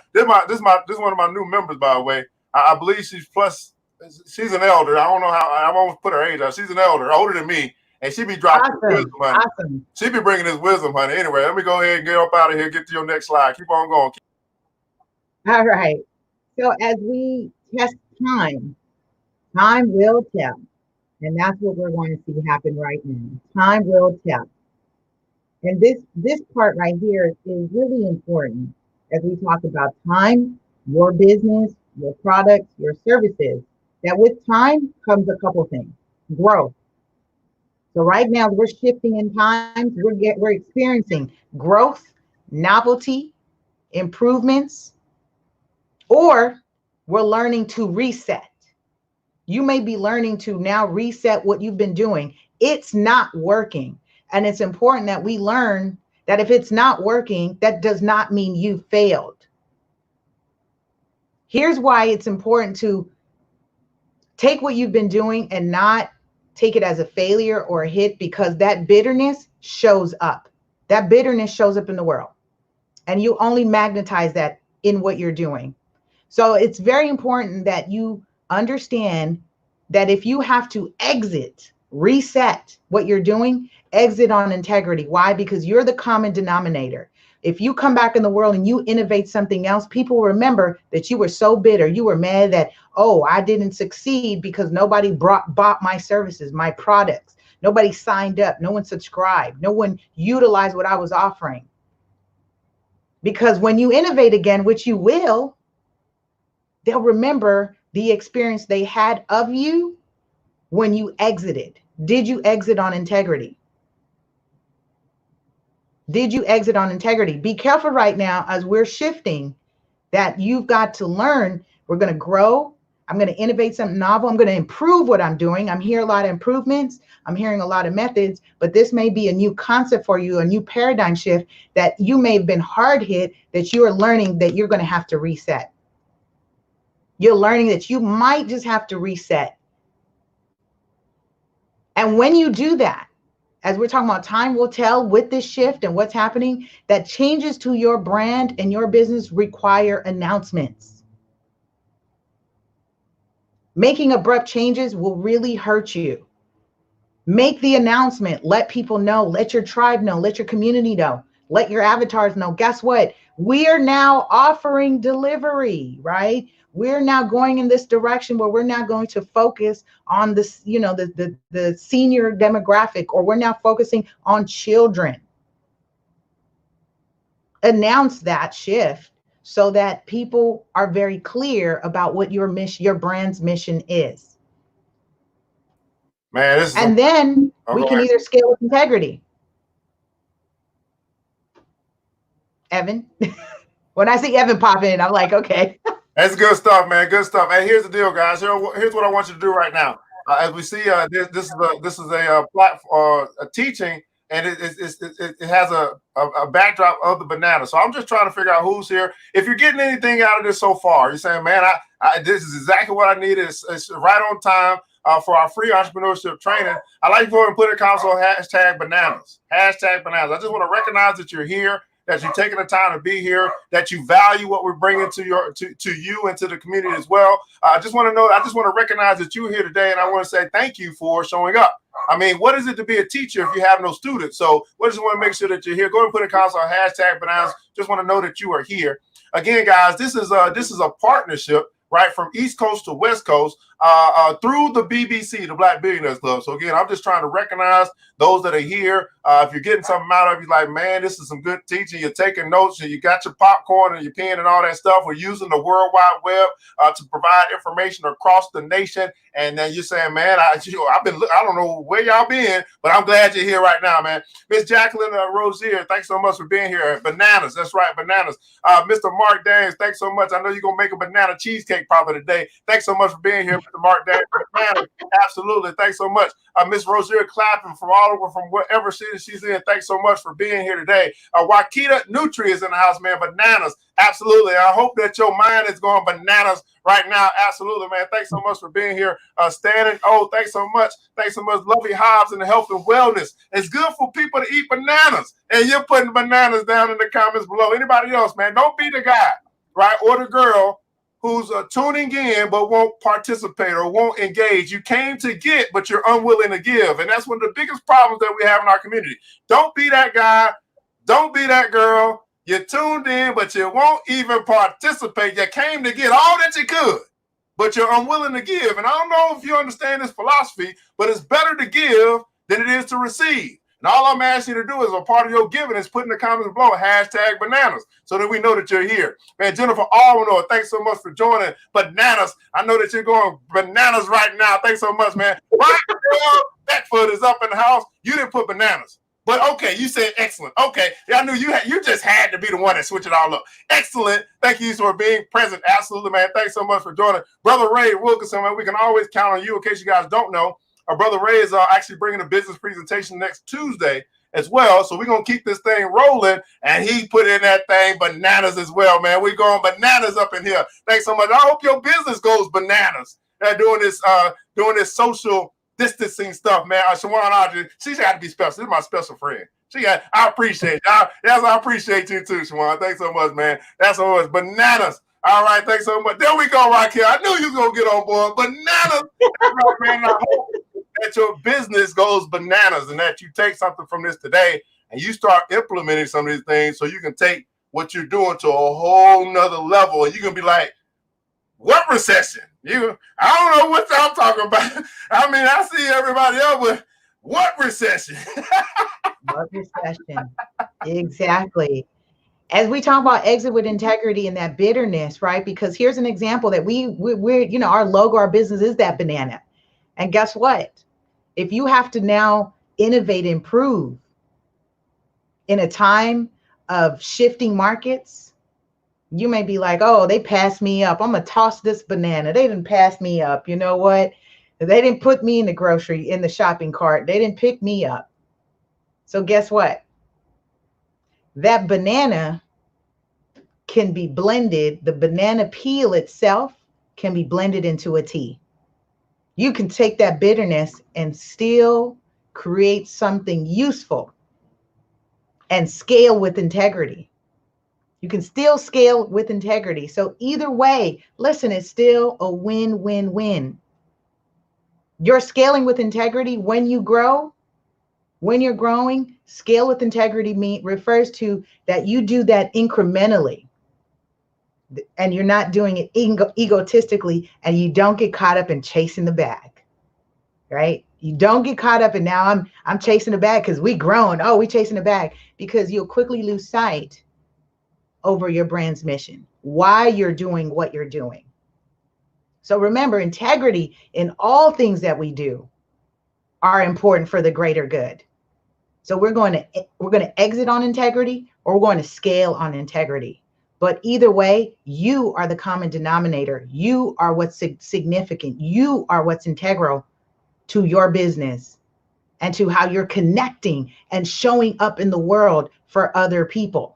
of my new members, by the way. I believe she's plus she's an elder. I don't know how I won't put her age out. She's an elder, older than me, and she be dropping wisdom, honey. Awesome. She be bringing this wisdom, honey. Anyway, let me go ahead and get up out of here. Get to your next slide. Keep on going. All right. So as we test time, time will tell. And that's what we're going to see happen right now. Time will tell. And this part right here is really important as we talk about time, your business, your products, your services. That with time comes a couple things. Growth. So right now we're shifting in times. We're experiencing growth, novelty, improvements, or we're learning to reset. You may be learning to now reset what you've been doing. It's not working. And it's important that we learn that if it's not working, that does not mean you failed. Here's why it's important to take what you've been doing and not take it as a failure or a hit, because that bitterness shows up. That bitterness shows up in the world. And you only magnetize that in what you're doing. So it's very important that you understand that if you have to exit, reset what you're doing, exit on integrity. Why? Because you're the common denominator. If you come back in the world and you innovate something else, people remember that you were so bitter. You were mad that, oh, I didn't succeed because nobody bought my services, my products. Nobody signed up. No one subscribed. No one utilized what I was offering. Because when you innovate again, which you will, they'll remember the experience they had of you when you exited. Did you exit on integrity? Did you exit on integrity? Be careful right now as we're shifting that you've got to learn. We're going to grow. I'm going to innovate something novel. I'm going to improve what I'm doing. I'm hearing a lot of improvements. I'm hearing a lot of methods, but this may be a new concept for you, a new paradigm shift that you may have been hard hit, that you are learning that you're going to have to reset. You're learning that you might just have to reset. And when you do that, as we're talking about, time will tell with this shift and what's happening, that changes to your brand and your business require announcements. Making abrupt changes will really hurt you. Make the announcement. Let people know. Let your tribe know. Let your community know. Let your avatars know. Guess what? We are now offering delivery, right? We're now going in this direction where we're now going to focus on this, the senior demographic, or we're now focusing on children. Announce that shift so that people are very clear about what your mission, your brand's mission is. Man, this is and then we can either scale with integrity. Evan. When I see Evan pop in, I'm like, okay. That's good stuff, man. Good stuff. Hey, here's the deal, guys. Here's what I want you to do right now. As we see, this is a platform, a teaching, and it has a backdrop of the banana. So I'm just trying to figure out who's here. If you're getting anything out of this so far, you're saying, man, this is exactly what I needed. It's right on time for our free entrepreneurship training. I like to go and put a console hashtag bananas. Hashtag bananas. I just want to recognize that you're here, that you're taking the time to be here, that you value what we're bringing to you and to the community as well. I just want to recognize that you're here today, and I want to say thank you for showing up. I mean, what is it to be a teacher if you have no students? So we just want to make sure that you're here. Go and put a console hashtag bananas. Just want to know that you are here. Again, guys, this is a partnership, right, from East Coast to West Coast through the BBC, the Black Billionaires Club. So again, I'm just trying to recognize those that are here. If you're getting something out of it, you're like, man, this is some good teaching. You're taking notes and you got your popcorn and your pen and all that stuff. We're using the World Wide Web to provide information across the nation. And then you're saying, man, I don't know where y'all been, but I'm glad you're here right now, man. Miss Jacqueline Rosier, thanks so much for being here. Bananas, that's right, bananas. Mr. Mark Danes, thanks so much. I know you're gonna make a banana cheesecake probably today. Thanks so much for being here, Mr. Mark Danes. Absolutely, thanks so much. Miss Rosier clapping from all over, from whatever city she's in. Thanks so much for being here today. Wakita Nutri is in the house, man. Bananas, absolutely. I hope that your mind is going bananas right now. Absolutely, man. Thanks so much for being here. Standing. Oh, thanks so much. Thanks so much. Lovely Hobbs and health and wellness. It's good for people to eat bananas, and you're putting bananas down in the comments below. Anybody else, man? Don't be the guy, right, or the girl who's tuning in but won't participate or won't engage. You came to get, but you're unwilling to give. And that's one of the biggest problems that we have in our community. Don't be that guy. Don't be that girl. You tuned in, but you won't even participate. You came to get all that you could, but you're unwilling to give. And I don't know if you understand this philosophy, but it's better to give than it is to receive. And all I'm asking you to do is a part of your giving is put in the comments below #bananas so that we know that you're here. Man, Jennifer Allwinoor, thanks so much for joining Bananas. I know that you're going bananas right now. Thanks so much, man. Right, Beckford is up in the house. You didn't put bananas. But okay, you said excellent. Okay, I knew you just had to be the one that switched it all up. Excellent. Thank you for being present. Absolutely, man. Thanks so much for joining. Brother Ray Wilkinson, man, we can always count on you in case you guys don't know. Our brother Ray is actually bringing a business presentation next Tuesday as well. So we're going to keep this thing rolling. And he put in that thing bananas as well, man. We're going bananas up in here. Thanks so much. I hope your business goes bananas doing this social distancing stuff, man. Shawan Audrey, she's got to be special. This is my special friend. I appreciate it. Yes, I appreciate you too, Shawan. Thanks so much, man. That's so much. Bananas. All right, thanks so much. There we go, Raquel. I knew you was going to get on board. Bananas. Right, man. I hope that your business goes bananas and that you take something from this today and you start implementing some of these things so you can take what you're doing to a whole nother level. And you can be like, what recession? I don't know what y'all talking about. I mean, I see everybody else, but what recession? What recession? Exactly. As we talk about exit with integrity and that bitterness, right? Because here's an example that we're, our logo, our business is that banana. And guess what? If you have to now innovate, improve in a time of shifting markets, you may be like, oh, they passed me up. I'm going to toss this banana. They didn't pass me up. You know what? They didn't put me in the shopping cart. They didn't pick me up. So guess what? That banana can be blended. The banana peel itself can be blended into a tea. You can take that bitterness and still create something useful and scale with integrity. You can still scale with integrity. So either way, listen, it's still a win-win-win. You're scaling with integrity when you grow. When you're growing, scale with integrity refers to that you do that incrementally and you're not doing it egotistically, and you don't get caught up in chasing the bag, right? You don't get caught up in now I'm chasing the bag because we growing. Oh, we chasing the bag, because you'll quickly lose sight over your brand's mission, why you're doing what you're doing. So remember, integrity in all things that we do are important for the greater good. So we're going to exit on integrity, or we're going to scale on integrity. But either way, you are the common denominator. You are what's significant. You are what's integral to your business and to how you're connecting and showing up in the world for other people.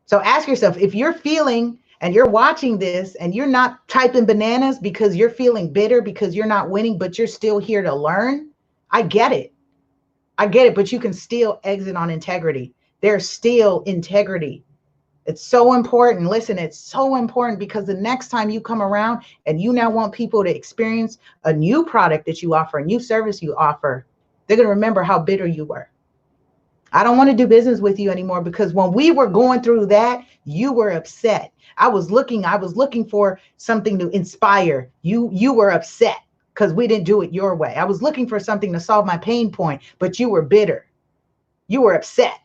So ask yourself, if you're feeling and you're watching this and you're not typing bananas because you're feeling bitter because you're not winning, but you're still here to learn, I get it. But you can still exit on integrity. There's still integrity. It's so important. Listen, it's so important, because the next time you come around and you now want people to experience a new product that you offer, a new service you offer, they're going to remember how bitter you were. I don't want to do business with you anymore because when we were going through that, you were upset. I was looking for something to inspire you. You were upset because we didn't do it your way. I was looking for something to solve my pain point, but you were bitter. You were upset.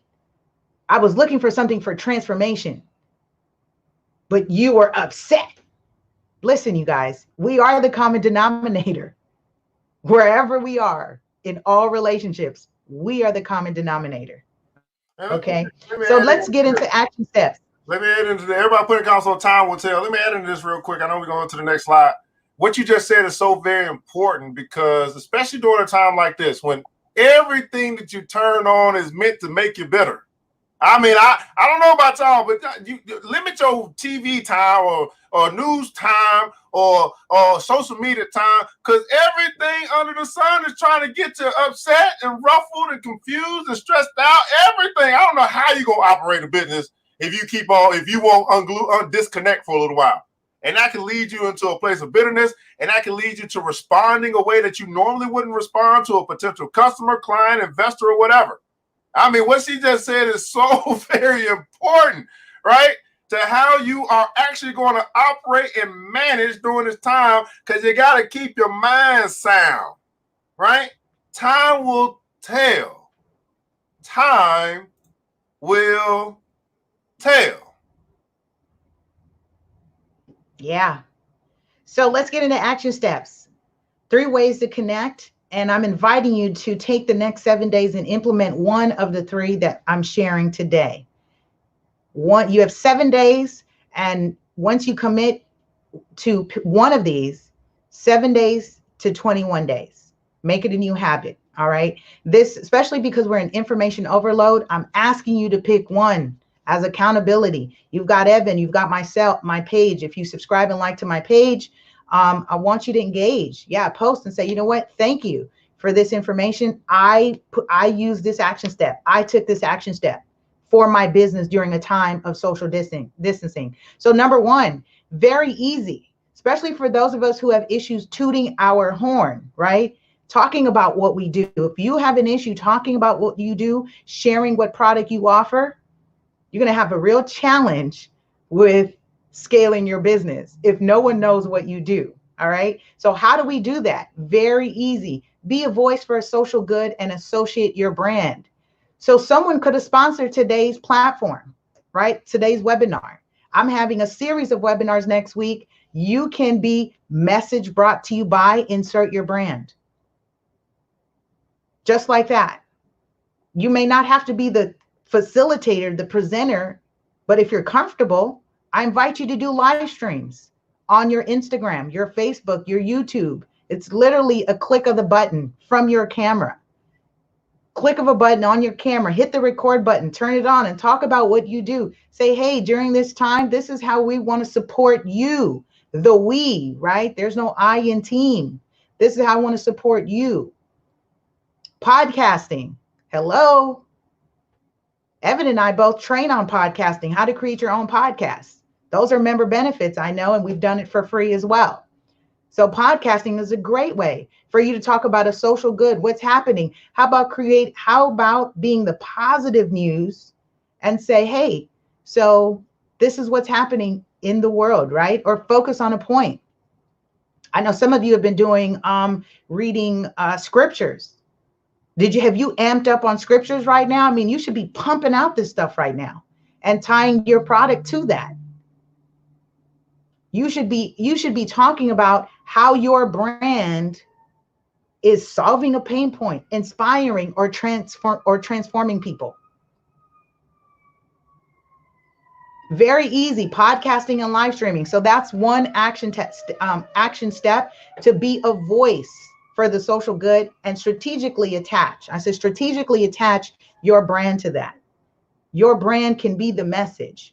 I was looking for something for transformation, but you were upset. Listen, you guys, we are the common denominator. Wherever we are in all relationships, we are the common denominator. Okay. So let's get into action steps. Let me add into everybody put in console time will tell. Let me add into this real quick. I know we're going to the next slide. What you just said is so very important, because especially during a time like this, when everything that you turn on is meant to make you better. I mean, I don't know about y'all, but you limit your TV time or news time or social media time, because everything under the sun is trying to get you upset and ruffled and confused and stressed out. Everything. I don't know how you're going to operate a business if you won't disconnect for a little while. And that can lead you into a place of bitterness, and that can lead you to responding a way that you normally wouldn't respond to a potential customer, client, investor, or whatever. I mean, what she just said is so very important, right? To how you are actually going to operate and manage during this time, because you got to keep your mind sound, right? Time will tell. Time will tell. Yeah. So let's get into action steps. 3 ways to connect. And I'm inviting you to take the next 7 days and implement one of the 3 that I'm sharing today. You have 7 days. And once you commit to one of these, 7 days to 21 days, make it a new habit. All right. This, especially because we're in information overload, I'm asking you to pick one as accountability. You've got Evan, you've got myself, my page. If you subscribe and like to my page, I want you to engage. Yeah, post and say, you know what? Thank you for this information. I use this action step. I took this action step for my business during a time of social distancing. So number 1, very easy, especially for those of us who have issues tooting our horn, right? Talking about what we do. If you have an issue talking about what you do, sharing what product you offer, you're going to have a real challenge with scaling your business if no one knows what you do. All right. So how do we do that? Very easy. Be a voice for a social good and associate your brand. So someone could have sponsored today's platform, right? Today's webinar. I'm having a series of webinars next week. You can be message brought to you by, insert your brand. Just like that. You may not have to be the facilitator, the presenter, but if you're comfortable, I invite you to do live streams on your Instagram, your Facebook, your YouTube. It's literally a click of the button from your camera. Click of a button on your camera, hit the record button, turn it on and talk about what you do. Say, hey, during this time, this is how we want to support you. The we, right? There's no I in team. This is how I want to support you. Podcasting. Hello. Evan and I both train on podcasting, how to create your own podcast. Those are member benefits, I know, and we've done it for free as well. So podcasting is a great way for you to talk about a social good, what's happening. How about being the positive news and say, hey, so this is what's happening in the world, right? Or focus on a point. I know some of you have been doing reading scriptures. Have you amped up on scriptures right now? I mean, you should be pumping out this stuff right now and tying your product to that. You should be talking about how your brand is solving a pain point, inspiring or transforming people. Very easy, podcasting and live streaming. So that's one action step, to be a voice for the social good and strategically attach. I said strategically attach your brand to that. Your brand can be the message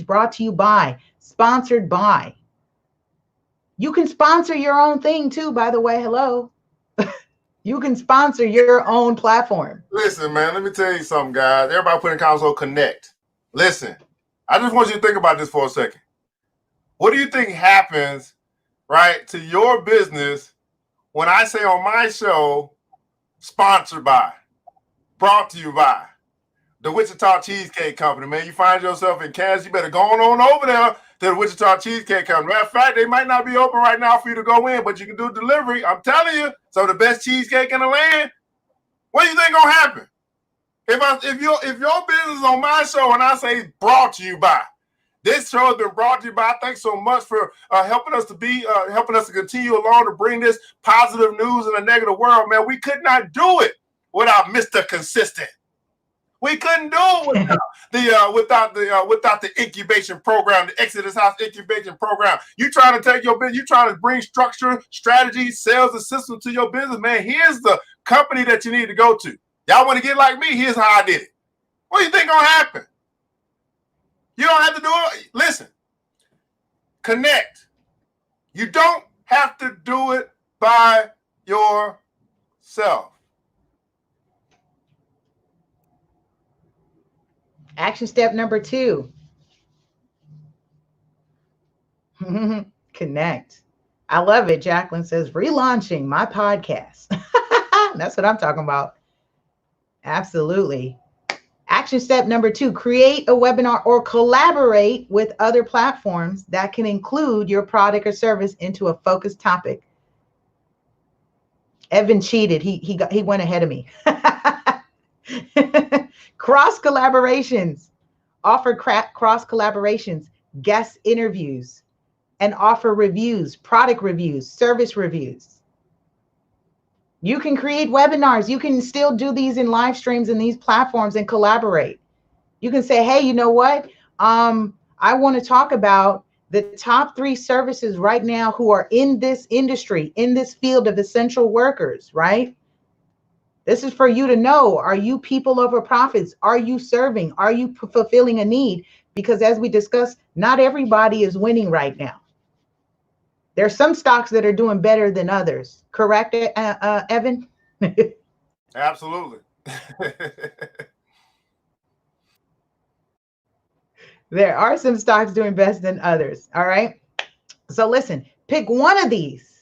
brought to you by, sponsored by. You can sponsor your own thing too, by the way. Hello. You can sponsor your own platform. Listen, man, let me tell you something, guys. Everybody put in console connect. Listen, I just want you to think about this for a second. What do you think happens, right, to your business when I say on my show, sponsored by, brought to you by the Wichita Cheesecake Company, man? You find yourself in Kansas, you better go on over there to the Wichita Cheesecake Company. Matter of fact, they might not be open right now for you to go in, but you can do delivery. I'm telling you, some of the best cheesecake in the land. What do you think gonna happen? If your business is on my show and I say brought to you by, this show has been brought to you by. Thanks so much for helping us to continue along to bring this positive news in a negative world, man. We could not do it without Mr. Consistent. We couldn't do it without the incubation program, the Exodus House incubation program. You trying to take your business, you trying to bring structure, strategy, sales, and system to your business, man. Here's the company that you need to go to. Y'all want to get like me? Here's how I did it. What do you think gonna happen? You don't have to do it. Listen, connect. You don't have to do it by yourself. Action step number 2. connect. I love it. Jacqueline says, relaunching my podcast. That's what I'm talking about. Absolutely. Action step number 2, create a webinar or collaborate with other platforms that can include your product or service into a focused topic. Evan cheated. He went ahead of me. Cross collaborations. Offer cross collaborations, guest interviews, and offer reviews, product reviews, service reviews. You can create webinars. You can still do these in live streams in these platforms and collaborate. You can say, hey, you know what? I want to talk about the top 3 services right now who are in this industry, in this field of essential workers, right? This is for you to know. Are you people over profits? Are you serving? Are you fulfilling a need? Because as we discussed, not everybody is winning right now. There's some stocks that are doing better than others. Correct, Evan? Absolutely. There are some stocks doing best than others. All right. So listen, pick one of these.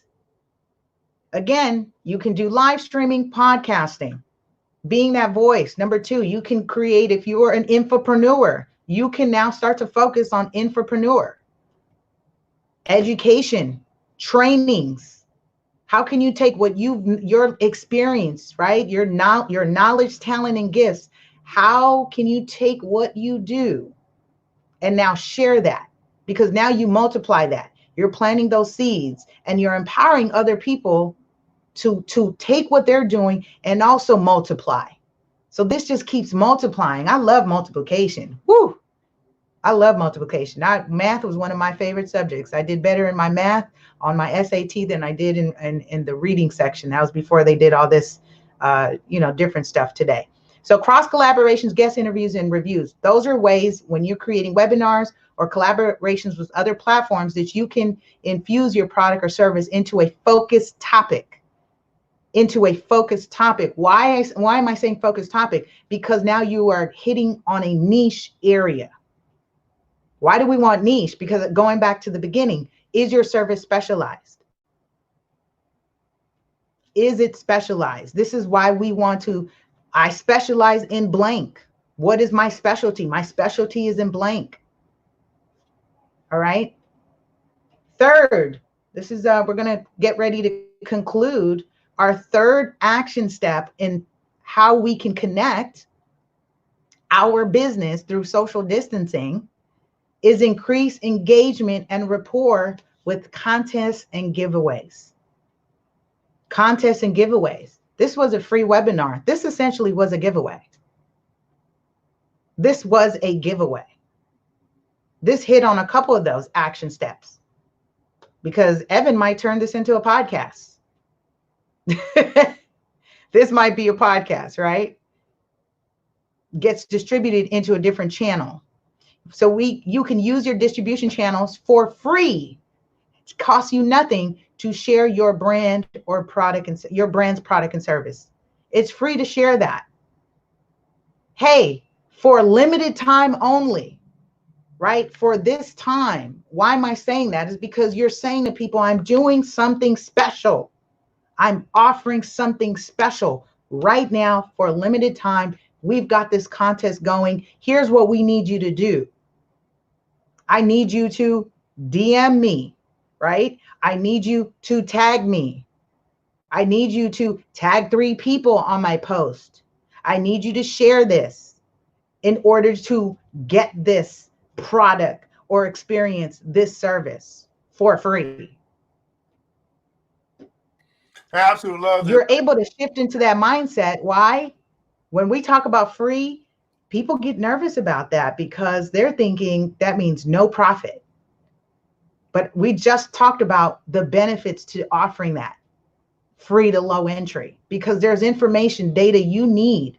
Again, you can do live streaming, podcasting, being that voice. Number 2, you can create, if you're an infopreneur, you can now start to focus on infopreneur. Education, trainings. How can you take what your experience, right? Your knowledge, talent, and gifts. How can you take what you do and now share that? Because now you multiply that. You're planting those seeds and you're empowering other people to take what they're doing and also multiply. So this just keeps multiplying. I love multiplication. Woo! I love multiplication. Math was one of my favorite subjects. I did better in my math on my SAT than I did in the reading section. That was before they did all this, different stuff today. So cross collaborations, guest interviews, and reviews. Those are ways when you're creating webinars or collaborations with other platforms that you can infuse your product or service into a focused topic. Why am I saying focused topic? Because now you are hitting on a niche area. Why do we want niche? Because going back to the beginning, is your service specialized? Is it specialized? This is why we want to, I specialize in blank. What is my specialty? My specialty is in blank. All right. Third, this is, we're going to get ready to conclude. Our third action step in how we can connect our business through social distancing is increase engagement and rapport with contests and giveaways. Contests and giveaways. This was a free webinar. This essentially was a giveaway. This was a giveaway. This hit on a couple of those action steps because Evan might turn this into a podcast. This might be a podcast, right? Gets distributed into a different channel. So you can use your distribution channels for free. It costs you nothing to share your brand or product and your brand's product and service. It's free to share that. Hey, for a limited time only, right? For this time. Why am I saying that? Is because you're saying to people, I'm doing something special. I'm offering something special right now for a limited time. We've got this contest going. Here's what we need you to do. I need you to DM me, right? I need you to tag me. I need you to tag 3 people on my post. I need you to share this in order to get this product or experience this service for free. I absolutely love it. You're able to shift into that mindset. Why? When we talk about free, people get nervous about that because they're thinking that means no profit. But we just talked about the benefits to offering that free to low entry because there's information, you need,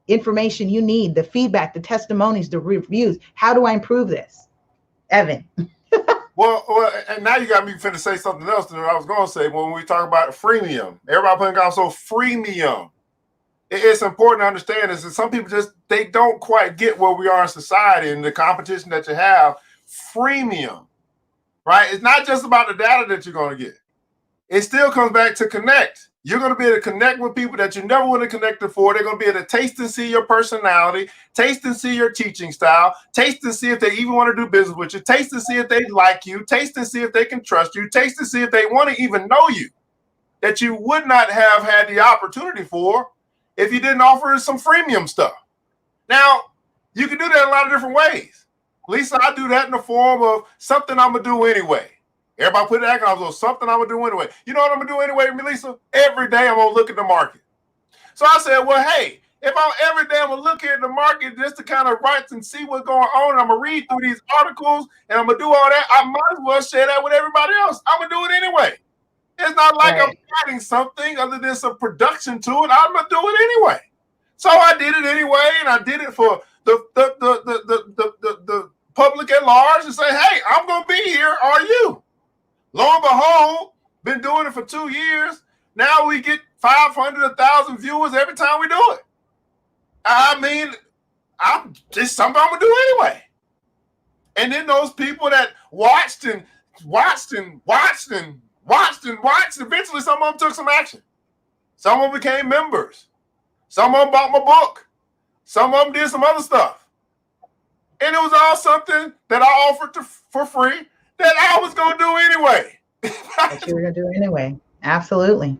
the feedback, the testimonies, the reviews. How do I improve this? Evan. Well, and now you got me finna say something else that I was going to say when we talk about freemium. Everybody putting down so freemium. It's important to understand is that some people they don't quite get where we are in society and the competition that you have. Freemium, right? It's not just about the data that you're going to get. It still comes back to connect. You're going to be able to connect with people that you never would have connected before. They're going to be able to taste and see your personality, taste and see your teaching style, taste and see if they even want to do business with you, taste and see if they like you, taste and see if they can trust you, taste and see if they want to even know you, that you would not have had the opportunity for if you didn't offer some freemium stuff. Now, you can do that a lot of different ways. Lisa, I do that in the form of something I'm going to do anyway. Everybody put that on something I'm going to do anyway. You know what I'm going to do anyway, Melissa? Every day I'm going to look at the market. So I said, well, hey, if I'm every day I'm going to look at the market just to kind of write and see what's going on, and I'm going to read through these articles, and I'm going to do all that, I might as well share that with everybody else. I'm going to do it anyway. It's not like I'm adding something other than some production to it. I'm going to do it anyway. So I did it anyway, and I did it for the public at large and say, hey, I'm going to be here. Are you? Lo and behold, been doing it for 2 years. Now we get 500, 1,000 viewers every time we do it. I mean, I'm just something I'm going to do anyway. And then those people that watched, eventually some of them took some action. Some of them became members. Some of them bought my book. Some of them did some other stuff. And it was all something that I offered for free that I was going to do anyway. That you were going to do anyway. Absolutely.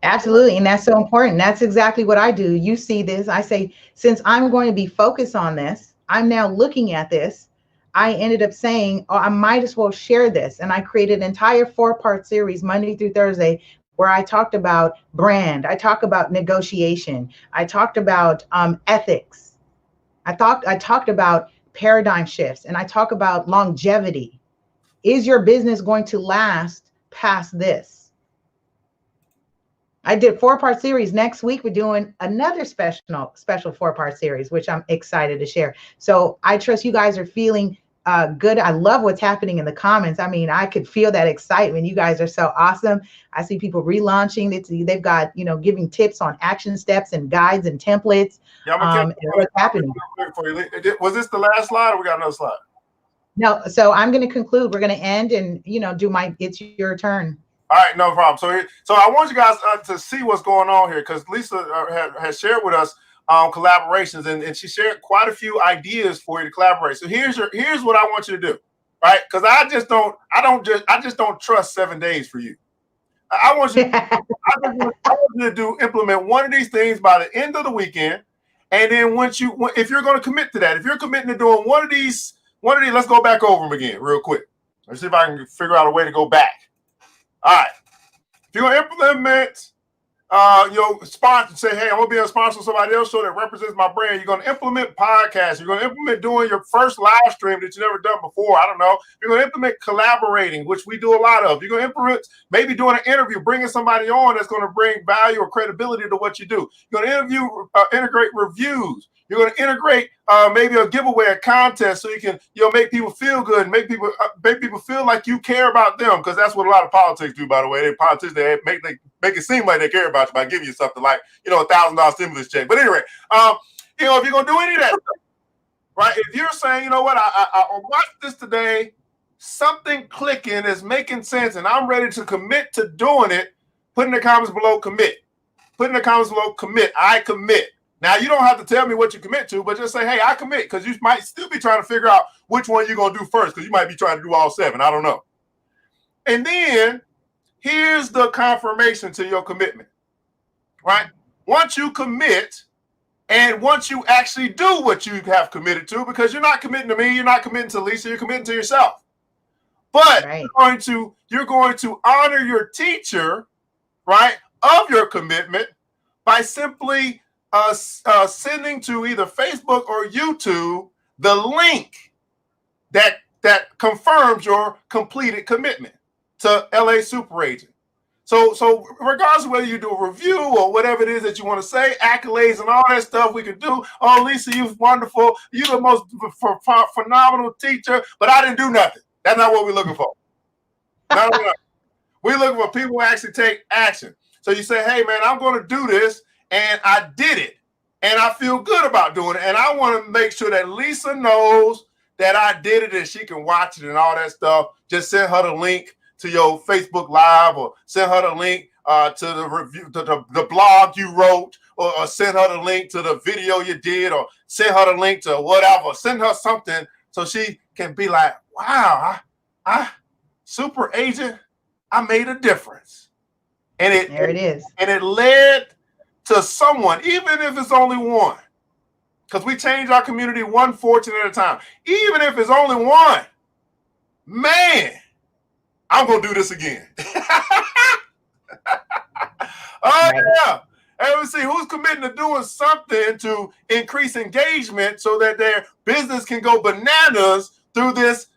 Absolutely. And that's so important. That's exactly what I do. You see this. I say, since I'm going to be focused on this, I'm now looking at this. I ended up saying, oh, I might as well share this. And I created an entire 4-part series, Monday through Thursday, where I talked about brand. I talked about negotiation. I talked about ethics. I talked about paradigm shifts, and I talk about longevity. Is your business going to last past this? I did 4-part series. Next week, we're doing another special 4-part series, which I'm excited to share. So I trust you guys are feeling good. I love what's happening in the comments. I mean, I could feel that excitement. You guys are so awesome. I see people relaunching. They've got, giving tips on action steps and guides and templates. Yeah, what's happening. Was this the last slide or we got another slide? No, so I'm going to conclude. We're going to end and, it's your turn. All right, no problem. So I want you guys to see what's going on here, because Lisa has shared with us collaborations, and she shared quite a few ideas for you to collaborate. So here's what I want you to do, right? Because I just don't trust 7 days for you. I want you to implement one of these things by the end of the weekend, and then if you're going to commit to that, if you're committing to doing one of these, let's go back over them again real quick. Let's see if I can figure out a way to go back. All right. If you're going to implement sponsor, say, hey, I'm going to be a sponsor of somebody else show that represents my brand. You're going to implement podcasts. You're going to implement doing your first live stream that you've never done before. I don't know. You're going to implement collaborating, which we do a lot of. You're going to implement maybe doing an interview, bringing somebody on that's going to bring value or credibility to what you do. You're going to integrate reviews. You're going to integrate maybe a giveaway, a contest, so you can make people feel good, and make people feel like you care about them, because that's what a lot of politics do. By the way, politicians make it seem like they care about you by giving you something like $1,000 stimulus check. But anyway, if you're going to do any of that stuff, right? If you're saying, you know what, I watched this today, something clicking is making sense, and I'm ready to commit to doing it, put in the comments below commit. Put in the comments below commit. I commit. Now, you don't have to tell me what you commit to, but just say, hey, I commit, because you might still be trying to figure out which one you're going to do first, because you might be trying to do all 7. I don't know. And then here's the confirmation to your commitment, right? Once you commit, and once you actually do what you have committed to, because you're not committing to me, you're not committing to Lisa, you're committing to yourself. But right. you're going to honor your teacher, right, of your commitment by simply sending to either Facebook or YouTube the link that confirms your completed commitment to LA Super Agent. So regardless of whether you do a review or whatever it is that you want to say, accolades and all that stuff we can do. Oh, Lisa, you're wonderful. You're the most phenomenal teacher, but I didn't do nothing. That's not what we're looking for. No. We're looking for people who actually take action. So you say, hey, man, I'm going to do this. And I did it, and I feel good about doing it. And I want to make sure that Lisa knows that I did it and she can watch it and all that stuff, just send her the link to your Facebook Live, or send her the link to the review, to the blog you wrote, or send her the link to the video you did, or send her the link to whatever. Send her something so she can be like, wow, I super agent, I made a difference. And There it is. And it led to someone, even if it's only one, because we change our community one fortune at a time. Even if it's only one, man, I'm going to do this again. Oh, yeah. And let's see who's committing to doing something to increase engagement so that their business can go bananas through this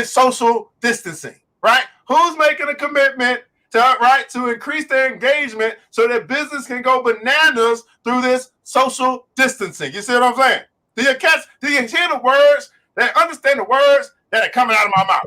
social distancing, right? Who's making a commitment to increase their engagement so that business can go bananas through this social distancing? You see what I'm saying? Do you hear the words, that understand the words that are coming out of my mouth?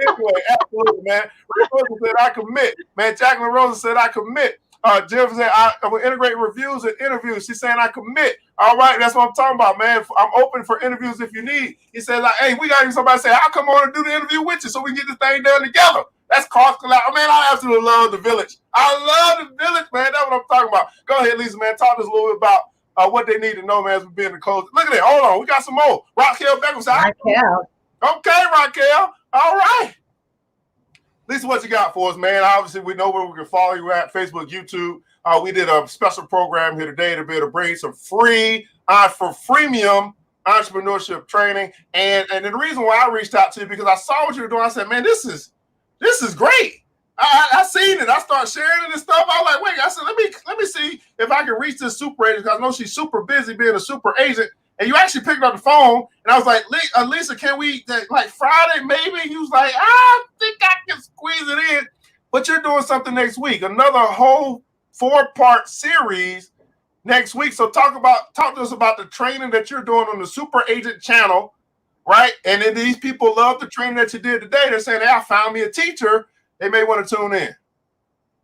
Anyway, absolutely, man. Rick Wilson said, I commit. Man, Jacqueline Rosa said, I commit. Jennifer said, I will integrate reviews and interviews. She's saying, I commit. All right, that's what I'm talking about, man. I'm open for interviews if you need. He said, like, hey, we got somebody say, I'll come on and do the interview with you so we can get this thing done together. That's cross collaboration. Man, I absolutely love the village. I love the village, man. That's what I'm talking about. Go ahead, Lisa, man. Talk to us a little bit about what they need to know, man, as we be in the close. Look at that. Hold on. We got some more. Raquel Beckham said, Raquel. Okay, Raquel. All right. Lisa, what you got for us, man? Obviously, we know where we can follow you at, Facebook, YouTube. We did a special program here today to be able to bring some free for freemium entrepreneurship training. And the reason why I reached out to you, because I saw what you were doing. I said, man, this is great. I seen it. I started sharing it and stuff. I was like, wait, I said, let me see if I can reach this super agent, because I know she's super busy being a super agent. And you actually picked up the phone, and I was like, Lisa, can we, like Friday maybe? You was like, I think I can squeeze it in. But you're doing something next week, another whole 4-part series next week. So talk to us about the training that you're doing on the Super Agent channel, right? And then these people love the training that you did today. They're saying, hey, I found me a teacher. They may want to tune in.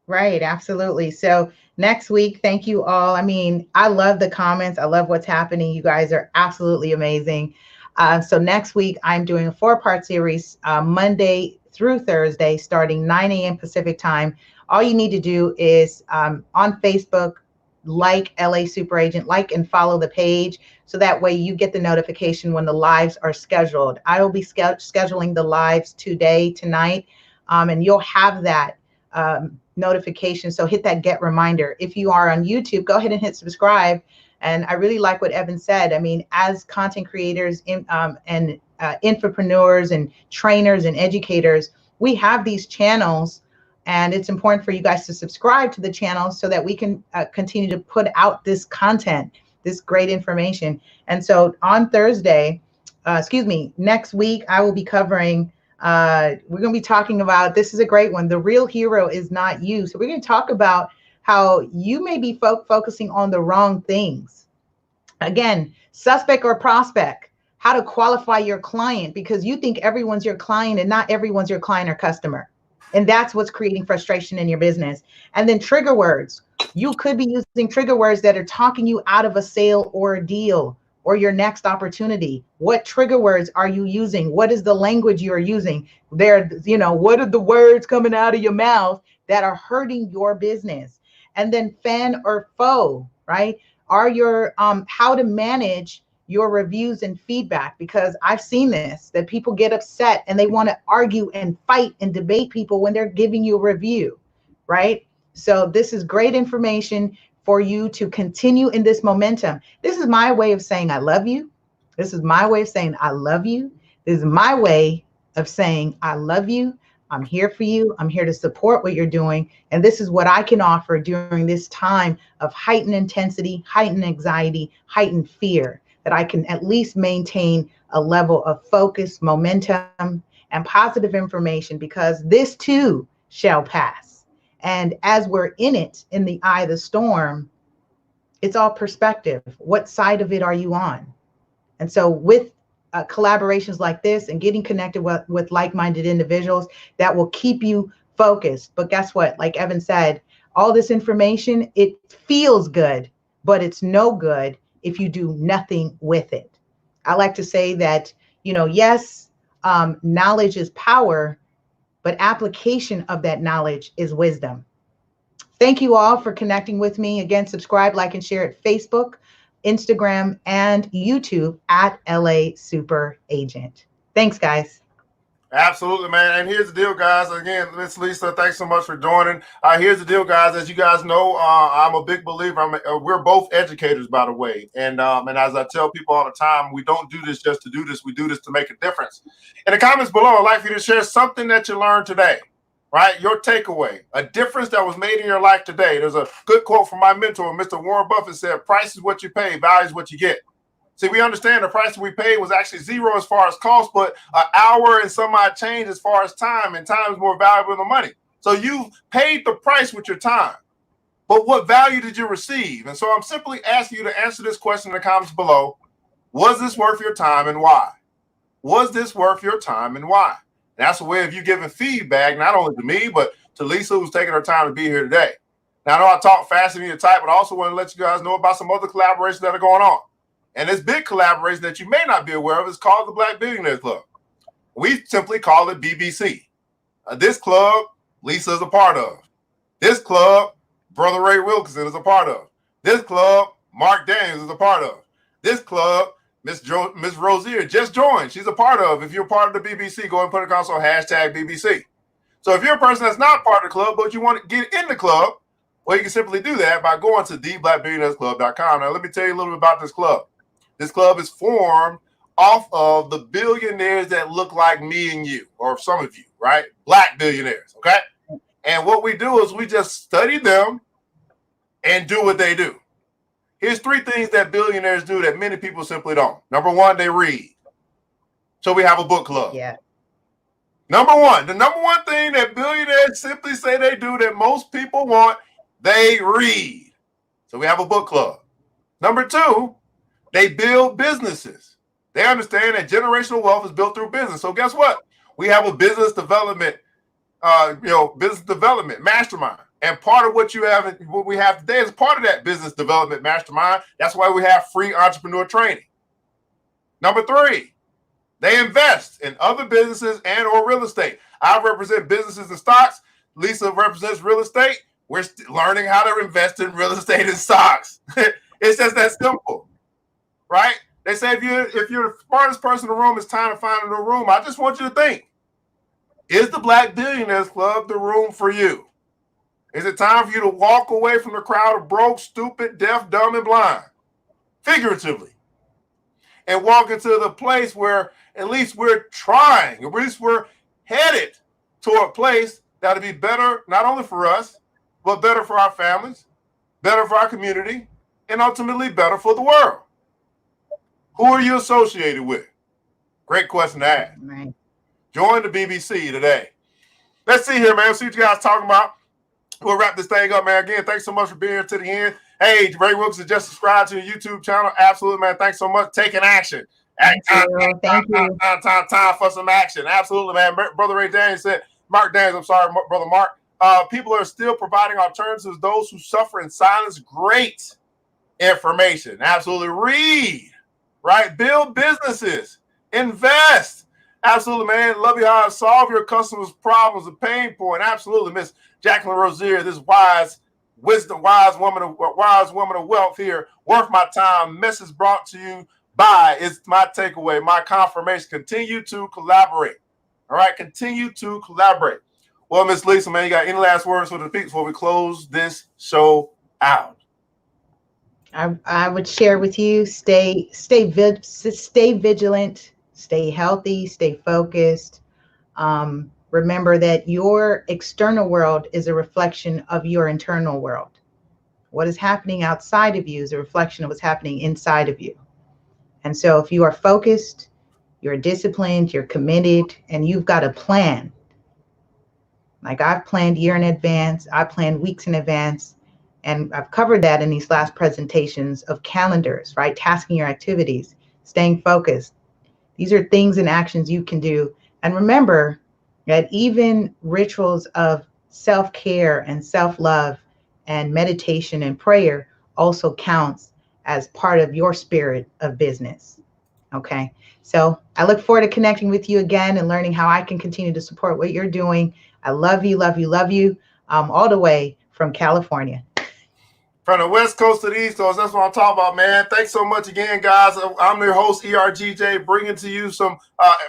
Right, absolutely. So next week, thank you all. I mean, I love the comments. I love what's happening. You guys are absolutely amazing. So next week, I'm doing a 4-part series, Monday through Thursday, starting 9 a.m. Pacific time. All you need to do is on Facebook, like LA Super Agent, like and follow the page. So that way you get the notification when the lives are scheduled. I will be scheduling the lives tonight, and you'll have that notification. So hit that get reminder. If you are on YouTube, go ahead and hit subscribe. And I really like what Evan said. I mean, as content creators and infopreneurs and trainers and educators, we have these channels, and it's important for you guys to subscribe to the channel so that we can continue to put out this content, this great information. And so on Thursday, next week, I will be covering we're going to be talking about, this is a great one, the real hero is not you. So we're going to talk about how you may be focusing on the wrong things. Again, suspect or prospect, how to qualify your client, because you think everyone's your client and not everyone's your client or customer. And that's what's creating frustration in your business. And then trigger words. You could be using trigger words that are talking you out of a sale or a deal or your next opportunity. What trigger words are you using? What is the language you are using? What are the words coming out of your mouth that are hurting your business? And then fan or foe, right? Are your how to manage your reviews and feedback, because I've seen this, that people get upset and they want to argue and fight and debate people when they're giving you a review, right? So this is great information for you to continue in this momentum. This is my way of saying I love you. This is my way of saying I love you. This is my way of saying I love you. I'm here for you. I'm here to support what you're doing. And this is what I can offer during this time of heightened intensity, heightened anxiety, heightened fear, that I can at least maintain a level of focus, momentum, and positive information, because this too shall pass. And as we're in it, in the eye of the storm, it's all perspective. What side of it are you on? And so with collaborations like this and getting connected with like-minded individuals, that will keep you focused. But guess what? Like Evan said, all this information, it feels good, but it's no good if you do nothing with it. I like to say that, yes, knowledge is power, but application of that knowledge is wisdom. Thank you all for connecting with me. Again, subscribe, like, and share at Facebook, Instagram, and YouTube at LA Super Agent. Thanks, guys. Absolutely, man. And here's the deal, guys. Again, Miss Lisa, thanks so much for joining. Here's the deal, guys. As you guys know, I'm a big believer. We're both educators, by the way. And as I tell people all the time, we don't do this just to do this. We do this to make a difference. In the comments below, I'd like for you to share something that you learned today, right? Your takeaway, a difference that was made in your life today. There's a good quote from my mentor, Mr. Warren Buffett, said, "Price is what you pay, value is what you get." See, we understand the price we paid was actually zero as far as cost, but an hour and some odd change as far as time, and time is more valuable than money. So you paid the price with your time, but what value did you receive? And so I'm simply asking you to answer this question in the comments below. Was this worth your time and why? Was this worth your time and why? That's a way of you giving feedback, not only to me, but to Lisa, who's taking her time to be here today. Now, I know I talk fast and you type, but I also want to let you guys know about some other collaborations that are going on. And this big collaboration that you may not be aware of is called the Black Billionaires Club. We simply call it BBC. This club, Lisa is a part of. This club, Brother Ray Wilkinson is a part of. This club, Mark Daniels is a part of. This club, Miss Rosier just joined. She's a part of. If you're part of the BBC, go and put a console hashtag BBC. So if you're a person that's not part of the club, but you want to get in the club, well, you can simply do that by going to theblackbillionairesclub.com. Now, let me tell you a little bit about this club. This club is formed off of the billionaires that look like me and you, or some of you, right? Black billionaires, okay? And what we do is we just study them and do what they do. Here's 3 things that billionaires do that many people simply don't. Number 1, they read. So we have a book club. Yeah. Number 1, the number 1 thing that billionaires simply say they do that most people want, they read. So we have a book club. Number 2, they build businesses. They understand that generational wealth is built through business. So guess what? We have a business development, mastermind. And part of what we have today is part of that business development mastermind. That's why we have free entrepreneur training. Number 3, they invest in other businesses and or real estate. I represent businesses and stocks. Lisa represents real estate. We're learning how to invest in real estate and stocks. It's just that simple. Right? They say if you're the smartest person in the room, it's time to find a new room. I just want you to think, is the Black Billionaires Club the room for you? Is it time for you to walk away from the crowd of broke, stupid, deaf, dumb, and blind, figuratively, and walk into the place where at least we're trying, at least we're headed to a place that'll be better, not only for us, but better for our families, better for our community, and ultimately better for the world? Who are you associated with? Great question to ask. Right. Join the BBC today. Let's see here, man. See what you guys talking about. We'll wrap this thing up, man. Again, thanks so much for being here to the end. Hey, Ray Wilkes, just subscribe to the YouTube channel. Absolutely, man. Thanks so much. Taking action. Thank you. Time for some action. Absolutely, man. Brother Ray Daniels said, Mark Daniels, I'm sorry, Brother Mark. People are still providing alternatives to those who suffer in silence. Great information. Absolutely. Read. Right? Build businesses. Invest. Absolutely, man. Love you how solve your customers' problems, a pain point. Absolutely, Miss Jacqueline Rosier, this wise woman of wealth here. Worth my time. Message brought to you by It's my takeaway, my confirmation. Continue to collaborate. All right, continue to collaborate. Well, Miss Lisa, man, you got any last words for the people before we close this show out? I would share with you, stay vigilant, stay healthy, stay focused. Remember that your external world is a reflection of your internal world. What is happening outside of you is a reflection of what's happening inside of you. And so if you are focused, you're disciplined, you're committed, and you've got a plan. Like I've planned year in advance, I plan weeks in advance. And I've covered that in these last presentations of calendars, right? Tasking your activities, staying focused. These are things and actions you can do. And remember that even rituals of self-care and self-love and meditation and prayer also counts as part of your spirit of business. Okay. So I look forward to connecting with you again and learning how I can continue to support what you're doing. I love you, love you, love you, all the way from California. From the West Coast to the East Coast, that's what I'm talking about, man. Thanks so much again, guys. I'm your host, ERGJ, bringing to you some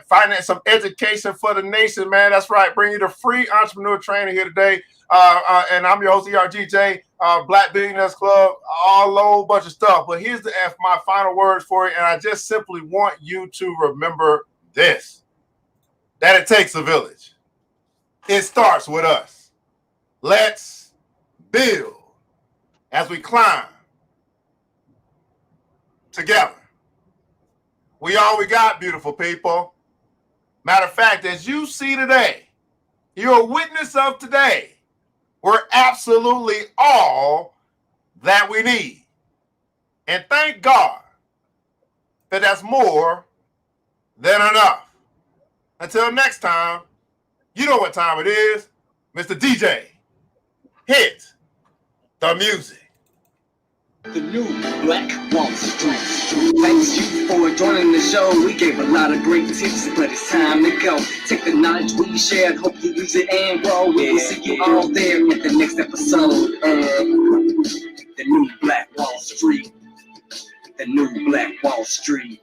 finance, some education for the nation, man. That's right, bringing you the free entrepreneur training here today. And I'm your host, ERGJ, Black Billionaires Club, all whole bunch of stuff. But here's my final words for you, and I just simply want you to remember this, that it takes a village. It starts with us. Let's build as we climb together. We all we got, beautiful people. Matter of fact, as you see today, you're a witness of today. We're absolutely all that we need. And thank God that that's more than enough. Until next time, you know what time it is. Mr. DJ, hit the music. The new Black Wall Street. Thanks you for joining the show. We gave a lot of great tips, but it's time to go. Take the knowledge we shared, hope you use it and grow. We'll see you all there at the next episode of The New Black Wall Street. The New Black Wall Street.